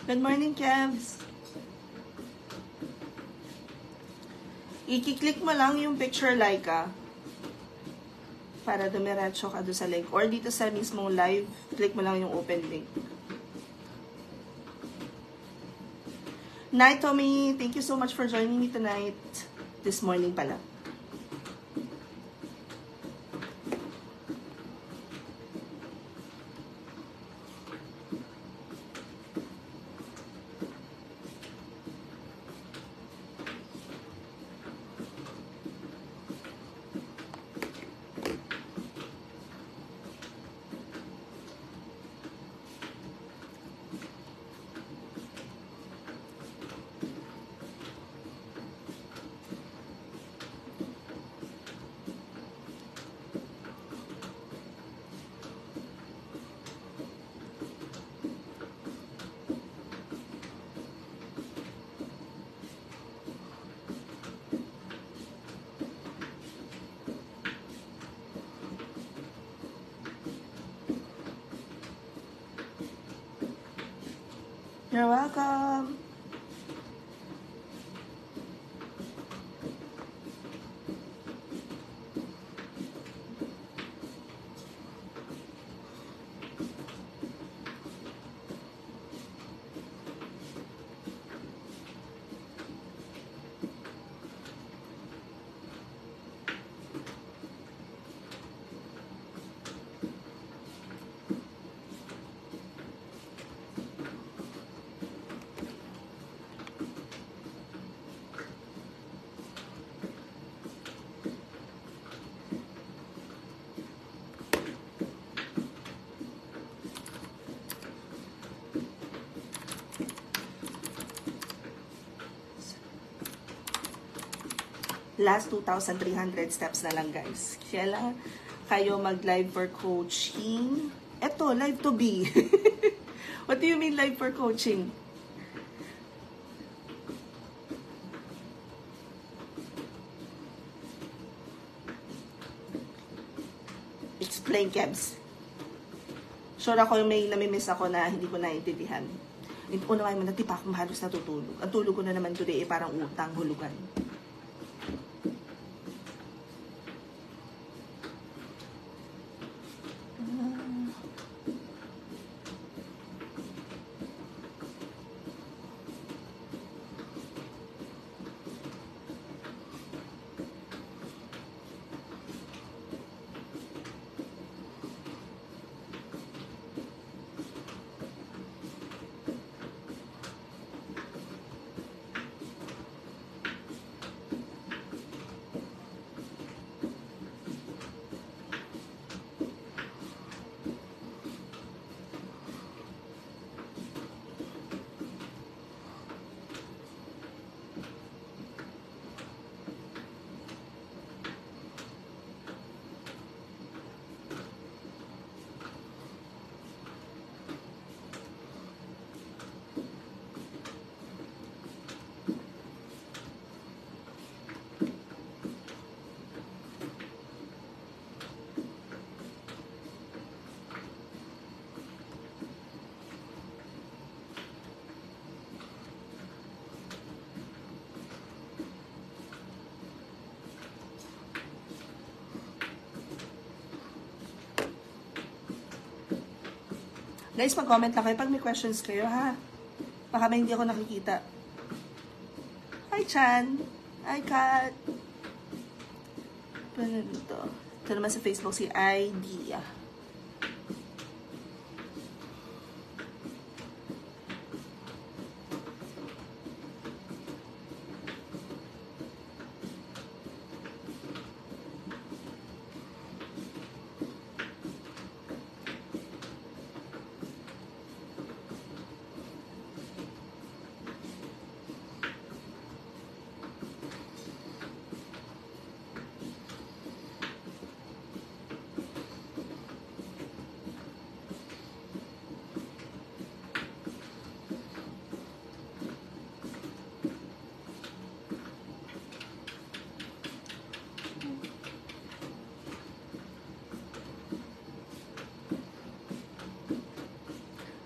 Good morning, Kevs. I-click mo lang yung picture Laika para dumiretso ka doon sa link. Or dito sa mismong live, click mo lang yung open link. Night, Tommy. Thank you so much for joining me tonight. This morning pala. You're welcome. Last 2,300 steps na lang, guys. Kailan kayo mag-live for coaching? Eto, live to be. What do you mean live for coaching? Explain, Kebs. Sure ako may namimiss ako na hindi ko naiintindihan. Unawain mo na, tipa akong halos natutulog. Ang tulog ko na naman today parang utang, hulugan. Guys, mag-comment lang kayo pag may questions kayo, ha? Baka may hindi ako nakikita. Hi, Chan. Hi, Kat. Ano dito? Ito naman sa Facebook si Idea.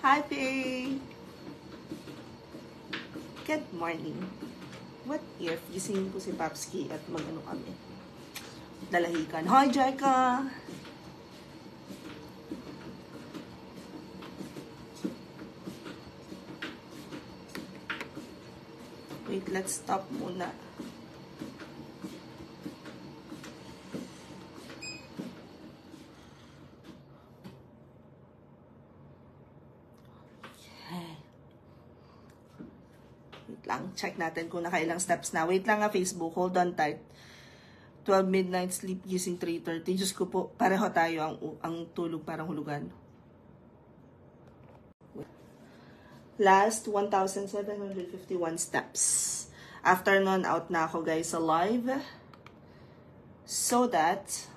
Hi, Faye! Good morning. What if gisingin ko si Papski at mag-ano kami? Dalahikan. Hi, Jaika! Wait, let's stop muna. Lang. Check natin kung nakailang steps na. Wait lang nga, Facebook. Hold on tight. 12 midnight sleep, gising 3:30. Diyos ko po, pareho tayo ang tulog parang hulugan. Last 1,751 steps. After nun, out na ako, guys, sa live. So that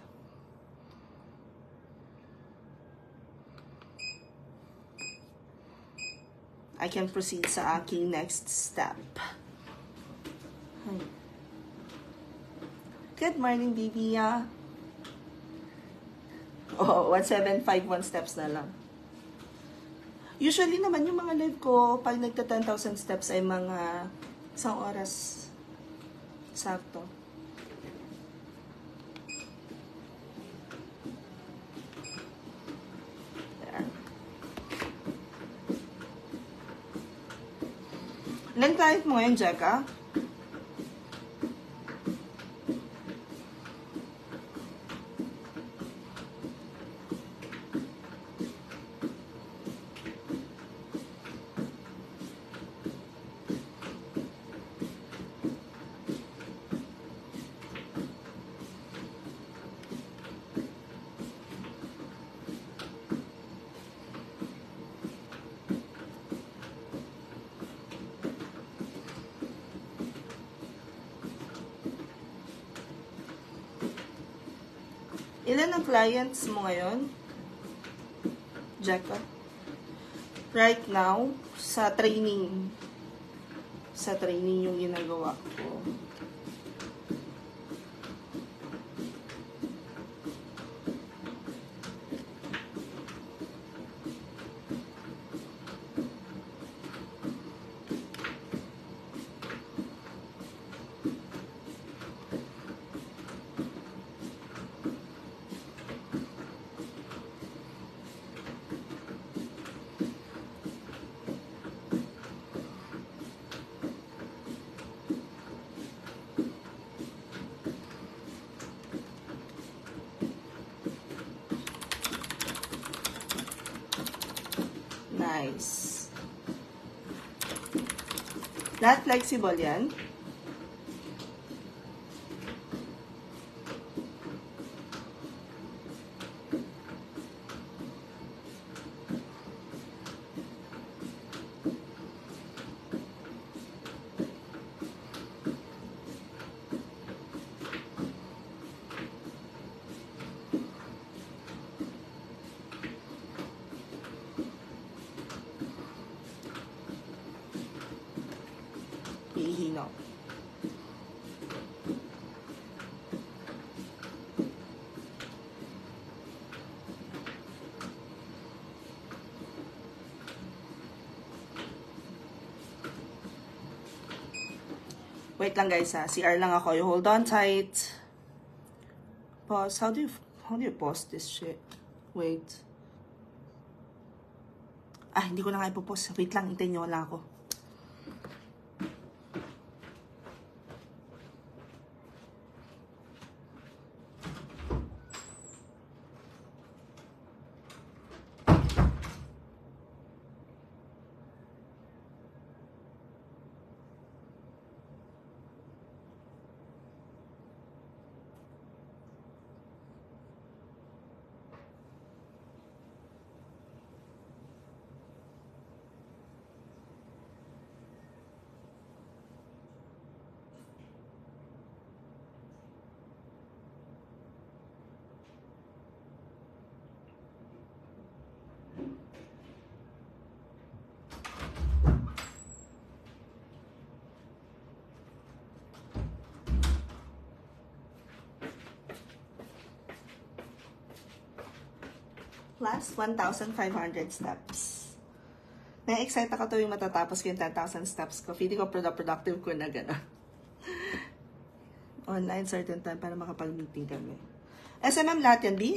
I can proceed sa aking next step. Good morning, baby. Oh, 1,751 steps na lang. Usually naman yung mga live ko, pag nagta 10,000 steps ay mga 1 oras. Sakto. Ayan. Ilan client mo ngayon, Jeka? Ilan ang clients mo ngayon, Jeka? Right now, sa training yung ginagawa ko. Nice. Lahat flexible yan. Ihinaw. Wait lang guys ha. CR lang ako. You hold on tight. Pause. How do you pause this shit? Wait. Hindi ko na nga ipopause. Wait lang. Hintayin nyo lang ako. Plus 1,500 steps. Na-excite ako tuwing matatapos ko yung 10,000 steps ko. Feeling ko productive ko na gano'n. Online certain time para makapag-meeting kami. SMM lahat yan, B?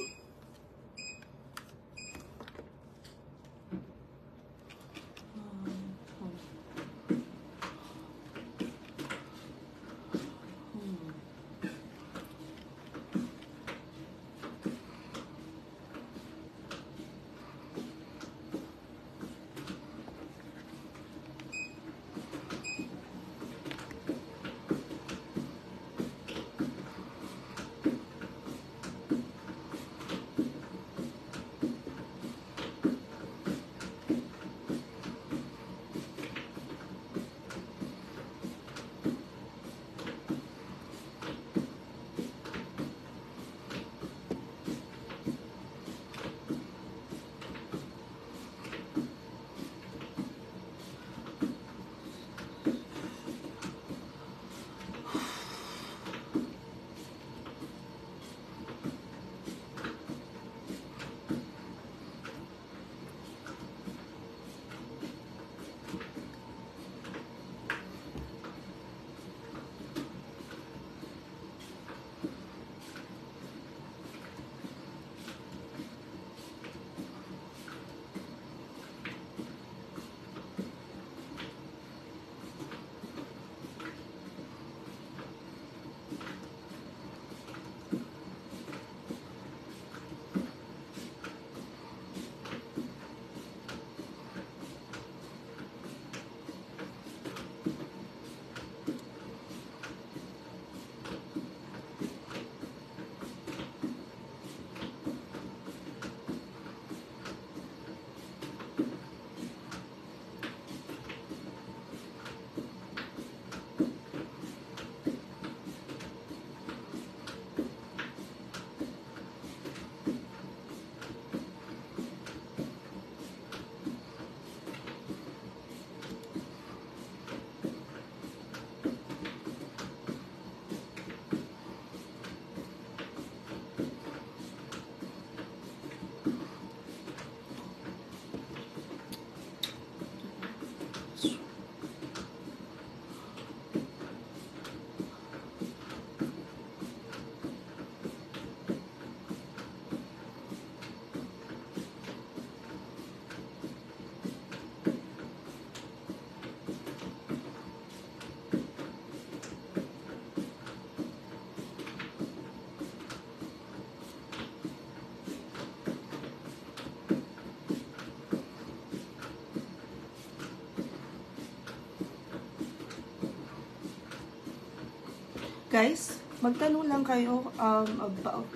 Guys, magtanong lang kayo about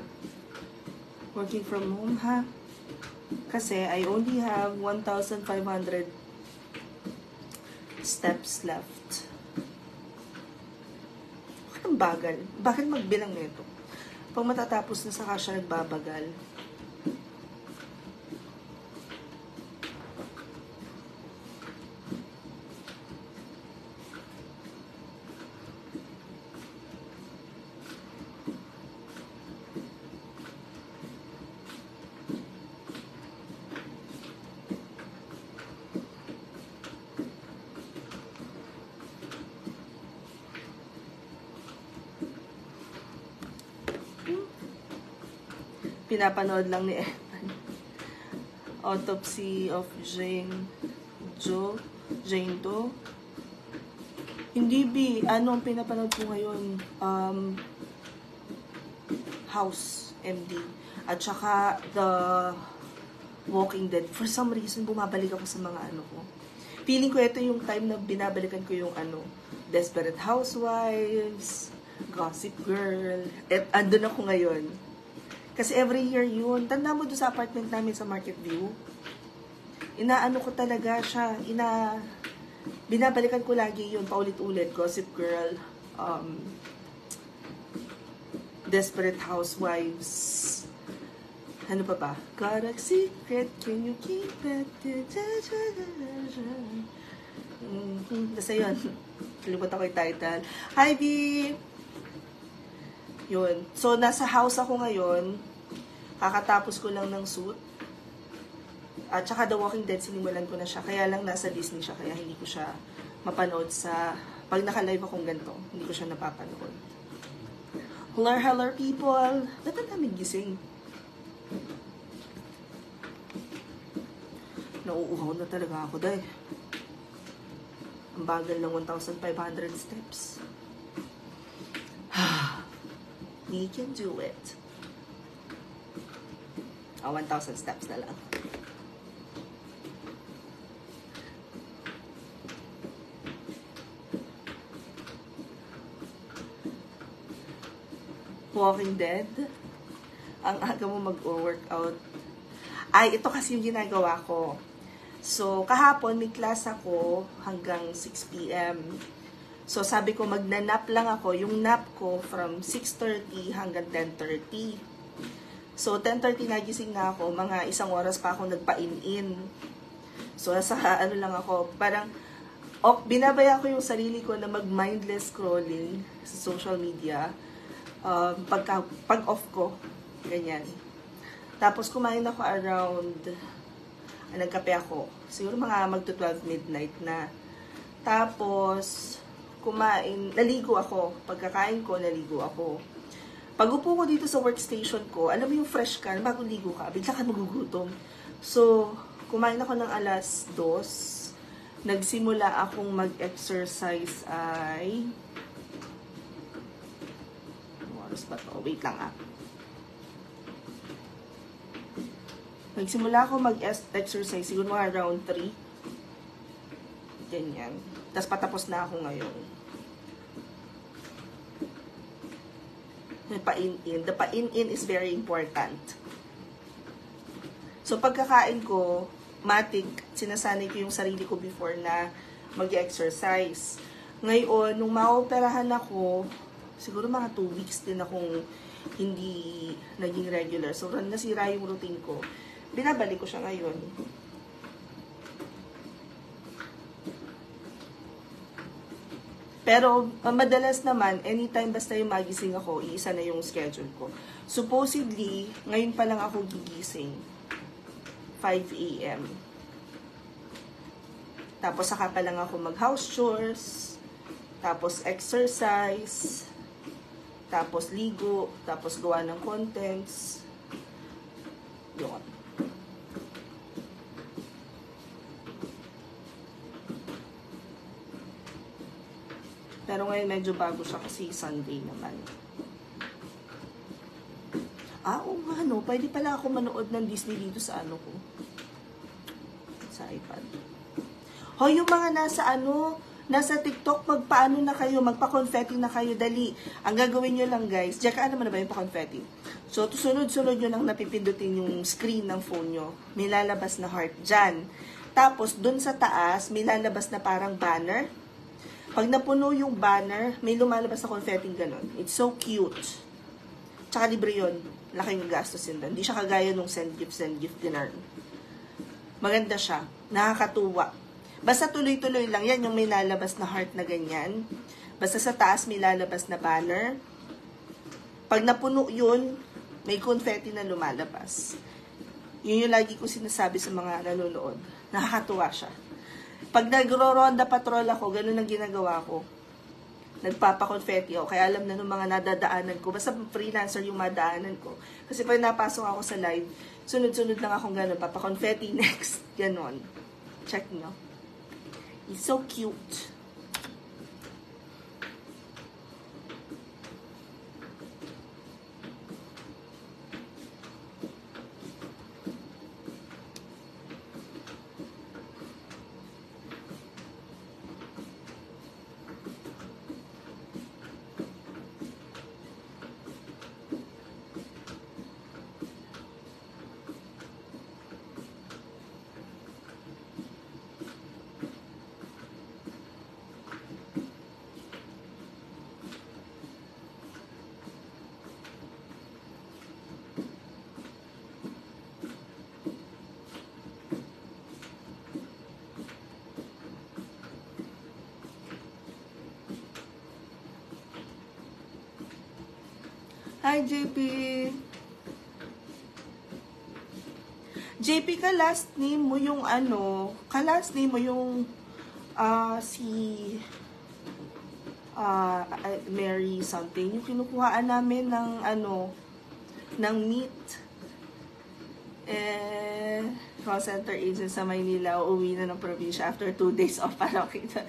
working from home, ha? Kasi I only have 1,500 steps left. Bakit ang bagal? Bakit magbilang nito? Pag matatapos na saka siya nagbabagal. Pinapanood lang ni Evan. Autopsy of Jane Doe. Hindi anong pinapanood ko ngayon? House MD. At saka The Walking Dead. For some reason, bumabalik ako sa mga ko. Feeling ko ito yung time na binabalikan ko yung Desperate Housewives, Gossip Girl. At andun ako ngayon. Kasi every year yun. Tanda mo doon sa apartment namin sa Market View. Inaano ko talaga siya. Binabalikan ko lagi yun. Paulit-ulit. Gossip Girl. Desperate Housewives. Ano pa ba? Got a secret. Can you keep it? Basta yun. Kalimutan ko yung title. Hi, B! Yun. So, nasa house ako ngayon. Kakatapos ko lang ng Suit. At saka The Walking Dead, sinimulan ko na siya. Kaya lang nasa Disney siya. Kaya hindi ko siya mapanood sa... Pag naka-live akong ganito, hindi ko siya napapanood. Hello people! Ba't ang daming gising? Nauuhaw na talaga ako, dahil. Ang bagal ng 1,500 steps. We can do it. 1,000 steps na lang. Walking Dead. Ang aga mo mag-workout. Ay, ito kasi yung ginagawa ko. So, kahapon may class ako hanggang 6 p.m. So, sabi ko, magna-nap lang ako. Yung nap ko from 6:30 hanggang 10:30. So, 10:30 nagising na ako. Mga isang oras pa ako nagpa-in-in. So, nasa lang ako. Parang, binabaya ko yung sarili ko na mag-mindless scrolling sa social media. Pag-off ko. Ganyan. Tapos, kumain ako around, nagkape ako. Siguro mga magto-12 midnight na. Tapos, naligo ako. Pagkakain ko, naligo ako. Pag upo ko dito sa workstation ko, alam mo yung fresh ka, bago ligo ka, bigla ka magugutom. So, kumain ako ng 2:00. Nagsimula akong mag-exercise ay... Oras ba to? Wait lang Nagsimula ako mag-exercise, siguro mga around 3. Ganyan. Tapos patapos na ako ngayon. The pa-in-in is very important. So, pagkakain ko, sinasanay ko yung sarili ko before na mag-exercise. Ngayon, nung ma-operahan ako, siguro mga 2 weeks din akong hindi naging regular. So, nasira yung routine ko. Binabalik ko siya ngayon. Pero, madalas naman, anytime basta yung magising ako, iisa na yung schedule ko. Supposedly, ngayon pa lang ako gigising. 5 a.m. Tapos, saka pa lang ako mag-house chores. Tapos, exercise. Tapos, ligo. Tapos, gawa ng contents. Yun. Pero ngayon medyo bago siya kasi Sunday naman. Pwede pala ako manood ng Disney dito sa Sa iPad. Hoy, yung mga nasa TikTok, magpaano na kayo, magpa-confetti na kayo, dali. Ang gagawin nyo lang guys, ano mo na ba yung pa-confetti? So, sunod-sunod nyo lang napipindutin yung screen ng phone nyo. May lalabas na heart dyan. Tapos, dun sa taas, may lalabas na parang banner. Pag napuno yung banner, may lumalabas na confetti ganon. It's so cute. Tsaka libre yun. Laki yung gastos yun doon. Hindi siya kagaya nung send gift dinner. Maganda siya. Nakakatuwa. Basta tuloy-tuloy lang yan, yung may lalabas na heart na ganyan. Basta sa taas may lalabas na banner. Pag napuno yun, may confetti na lumalabas. Yun yung lagi ko sinasabi sa mga nanonood. Nakakatuwa siya. Pag nagro-ronda patrol ako, ganun ang ginagawa ko. Nagpapa-confetti ako. Kaya alam na nung mga nadadaanan ko. Basta freelancer yung madaanan ko. Kasi pag napasok ako sa live, sunod-sunod lang akong ganun. Papa-confetti next. Ganon. Check nyo. It's so cute. Hi, JP. JP, ka-last name mo yung ano, ka-last name mo yung Mary something. Yung kinukuhaan namin ng ano, ng meat. Call center agent sa Maynila, uuwi na ng probinsya after 2 days off para kita.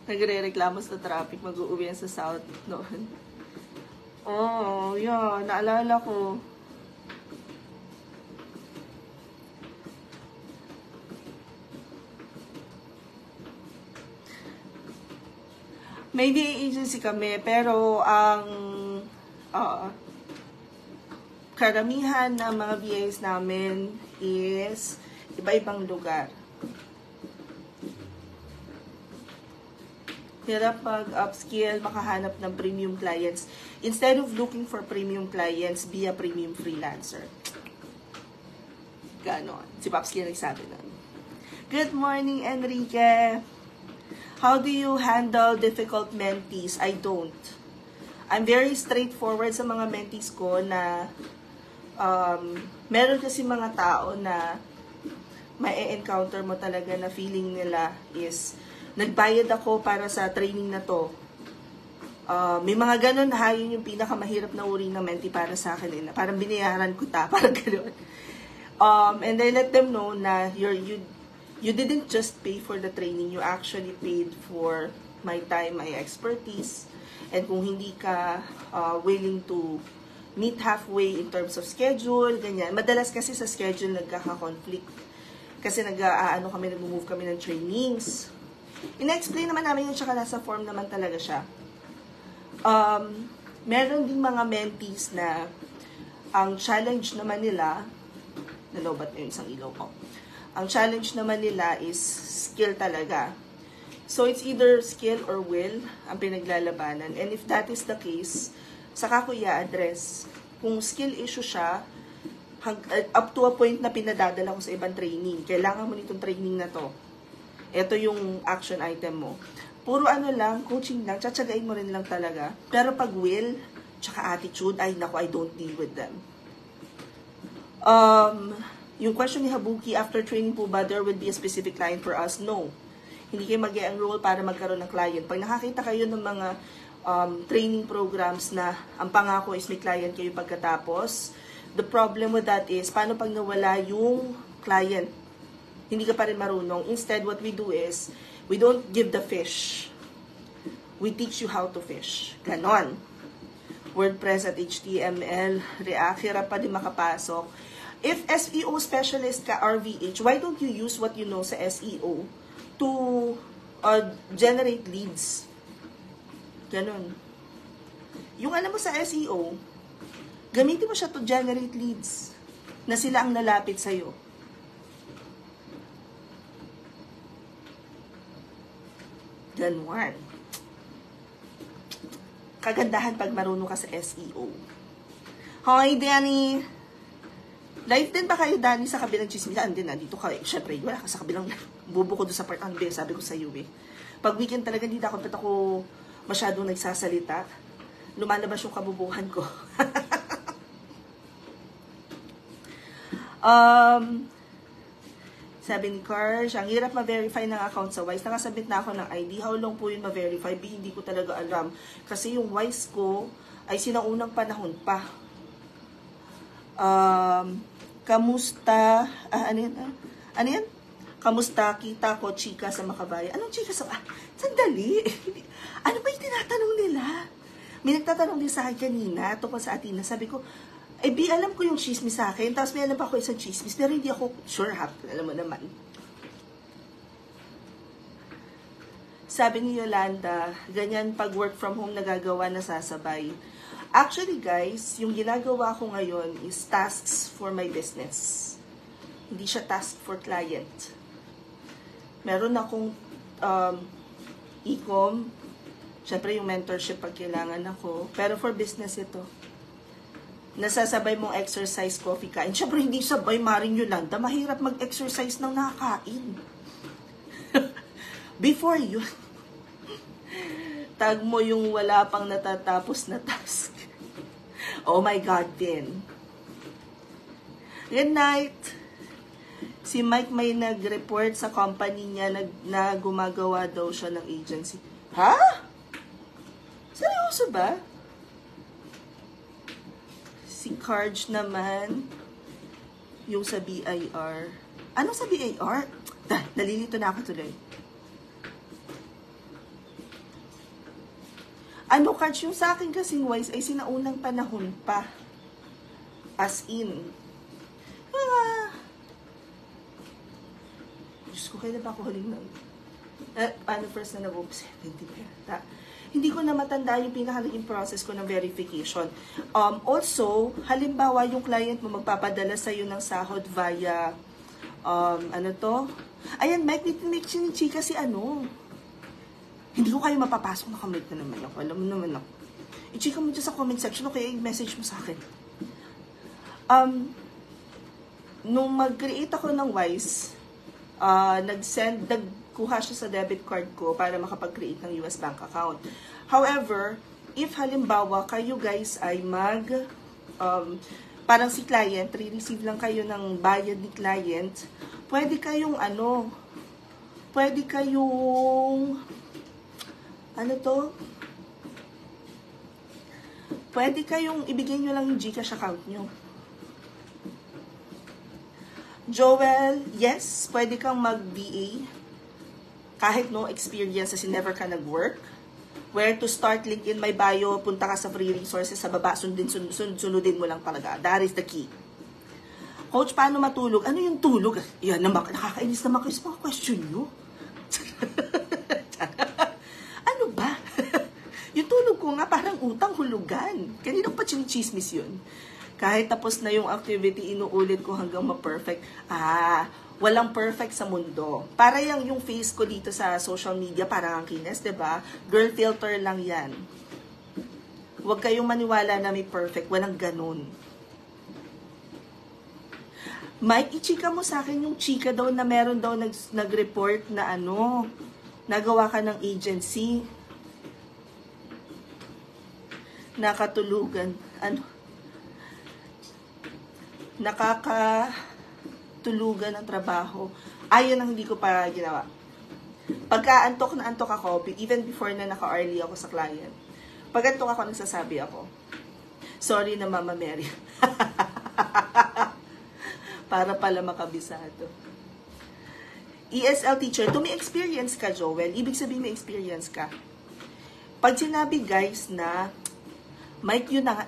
Nagre-reklamo sa traffic, mag-uuwi sa South noon. Oh, yeah, naalala ko. May DA agency kami, pero ang karamihan ng mga VAs namin is iba-ibang lugar. Hirap pag-upskill, makahanap ng premium clients. Instead of looking for premium clients, be a premium freelancer. Ganon. Si Popski nagsabi nun. Good morning, Enrique. How do you handle difficult mentees? I don't. I'm very straightforward sa mga mentees ko na meron kasi mga tao na ma-encounter mo talaga na feeling nila is nagbayad ako para sa training na to. May mga ganun ha, yun yung pinakamahirap na uri ng mentee para sa akin. Parang binayaran ko parang ganun. And I let them know na you didn't just pay for the training, you actually paid for my time, my expertise. And kung hindi ka willing to meet halfway in terms of schedule, ganyan. Madalas kasi sa schedule nagkaka-conflict. Kasi nag-move kami ng trainings. Ina-explain naman namin yun, tsaka nasa form naman talaga siya. Meron din mga mentees na ang challenge naman nila, nalobat na yung isang ilaw ko. Ang challenge naman nila is skill talaga. So, it's either skill or will ang pinaglalabanan. And if that is the case, saka ko i-address. Kung skill issue siya, up to a point na pinadadala ko sa ibang training. Kailangan mo nitong training na to. Ito yung action item mo. Puro ano lang, coaching lang, tsatsagain mo rin lang talaga. Pero pag will, tsaka attitude, ay naku, I don't deal with them. Yung question ni Habuki, after training po ba, there would be a specific client for us? No. Hindi kayo mag-enroll para magkaroon ng client. Pag nakakita kayo ng mga training programs na ang pangako is may client kayo pagkatapos, the problem with that is, paano pag nawala yung client? Hindi ka pa rin marunong. Instead, what we do is, we don't give the fish. We teach you how to fish. Ganon. WordPress at HTML, React, hirap pa din makapasok. If SEO specialist ka, RVH, why don't you use what you know sa SEO to generate leads? Ganon. Yung alam mo sa SEO, gamitin mo siya to generate leads na sila ang lalapit sa'yo. Ganon. Kagandahan pag marunong ka sa SEO. Hi, Danny! Live din ba kayo, Danny, sa kabilang chismisan? Din, nandito ka. Siyempre, wala ka sa kabilang bubuko doon sa part. Ano ba, sabi ko sa iyo eh. Pag weekend talaga, hindi ako masyadong nagsasalita. Lumalabas yung kabubuhan ko. Sabi ni Karsh, ang hirap ma-verify ng account sa Wise. Nakasabit na ako ng ID. How long po yun ma-verify? Hindi ko talaga alam. Kasi yung Wise ko ay sinaunang panahon pa. Kamusta? Ano yan? Kamusta? Kita ko, chika sa Makabaya. Anong chika sa... sandali. Ano ba yung tinatanong nila? May nagtatanong din sa akin kanina tungkol sa Athena. Sabi ko, alam ko yung chismis sa akin. Tapos may alam pa ako isang chismis. Pero hindi ako sure alam mo naman. Sabi ni Yolanda, ganyan pag work from home nagagawa na sasabay. Actually guys, yung ginagawa ko ngayon is tasks for my business. Hindi siya task for client. Meron akong e-com. Siyempre yung mentorship pag kailangan ako. Pero for business ito. Nasasabay mong exercise, coffee, kain. Siyempre hindi sabay, Maring Yolanda. Mahirap mag-exercise ng nakakain. Before yun, tag mo yung wala pang natatapos na task. Oh my God, din. Good night. Si Mike may nag-report sa company niya na gumagawa daw siya ng agency. Ha? Seryoso ba? Si Karj naman, yung sa BIR. Ano sa BIR? Nalilito na ako tuloy. Ano, Karj, yung sa akin kasing Wise ay sinaunang panahon pa. As in. Diyos ko, kailan pa ako huling na... first na nag-oops, 70 pa. Hindi ko na matanda yung pinaka-naging process ko ng verification. Also, halimbawa, yung client mo magpapadala sa'yo ng sahod via, Ayan, Mike, may chinichika si ano. Hindi ko kayo mapapasok, nakamit na naman ako. Alam mo naman ako. I-chika mo dyan sa comment section o kaya i-message mo sa akin. Nung mag-create ako ng Wise, nagkuha siya sa debit card ko para makapag-create ng US bank account. However, if halimbawa kayo guys ay parang si client, re-receive lang kayo ng bayad ni client, pwede kayong pwede kayong ibigay nyo lang yung GCash account nyo. Joel, yes, pwede kang mag-VA kahit no experience kasi never ka nag-work. Where to start, link in my bio, punta ka sa free resources sa baba, sunodin mo lang talaga. That is the key. Coach, paano matulog? Ano yung tulog? Yan, nakakainis naman kayo sa mga question nyo. Ano ba? Yung tulog ko nga parang utang hulugan. Kanina pa chinichismis yun. Kahit tapos na yung activity, inuulit ko hanggang ma-perfect. Walang perfect sa mundo. Para yung face ko dito sa social media, parang ang kines, diba? Girl filter lang yan. Huwag kayong maniwala na may perfect. Walang ganun. Mike, i-chika mo sa akin yung chika daw na meron daw nag-report na nagawa ka ng agency. Nakatulugan. Nakakatulugan ng trabaho. Ayun ang hindi ko pa ginawa. Pagka antok na antok ako, even before na naka-early ako sa client, pag antok ako, nagsasabi ako, sorry na Mama Mary. Para pala makabisado. ESL teacher, to may experience ka, Joel. Ibig sabihin may experience ka. Pag sinabi, guys, na Mike, yun na,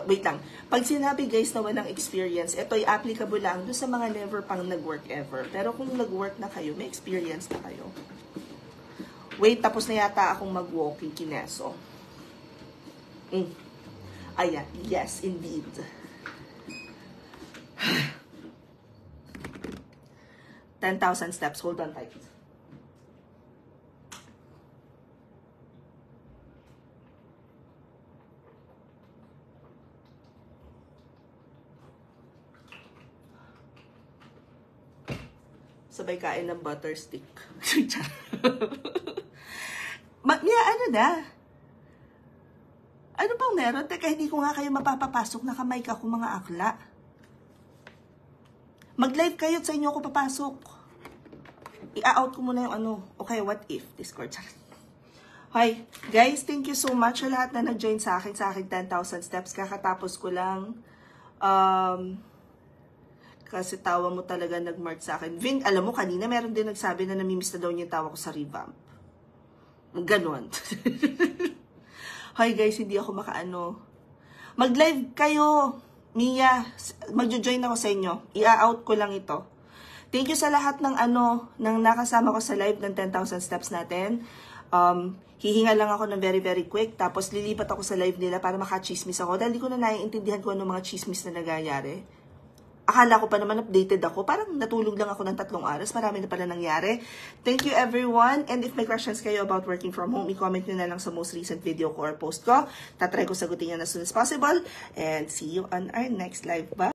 wait lang. Pag sinabi guys na walang experience, ito ay applicable lang doon sa mga never pang nag-work ever. Pero kung nag-work na kayo, may experience na kayo. Wait, tapos na yata akong mag-walking kineso. Ayan, yes, indeed. $10,000 steps. Hold on tight. Sabay kain ng butter stick. Ano na? Ano pang meron? Teka, hindi ko nga kayo mapapapasok. Nakamay ka kung mga akla. Mag-live kayo at sa inyo ako papasok. I-out ko muna yung ano. Okay, what if? Discord. Hi, guys. Thank you so much sa lahat na nag-join sa akin 10,000 steps. Kakatapos ko lang. Kasi tawa mo talaga nag-mark sa akin. Vin, alam mo, kanina meron din nagsabi na namimiss na daw niya yung tawa ko sa revamp. Ganon. Hi guys, hindi ako makaano. Mag-live kayo. Mia, mag-join ako sa inyo. I-out ko lang ito. Thank you sa lahat ng ng nakasama ko sa live ng 10,000 steps natin. Hihinga lang ako ng very, very quick. Tapos lilipat ako sa live nila para makachismis ako. Dahil di ko na naiintindihan ko ano mga chismis na nagyayari. Akala ko pa naman updated ako. Parang natulog lang ako ng 3 oras. Marami na pala nangyari. Thank you everyone. And if may questions kayo about working from home, i-comment nyo na lang sa most recent video ko or post ko. Tatry ko sagutin yan as soon as possible. And see you on our next live. Bye!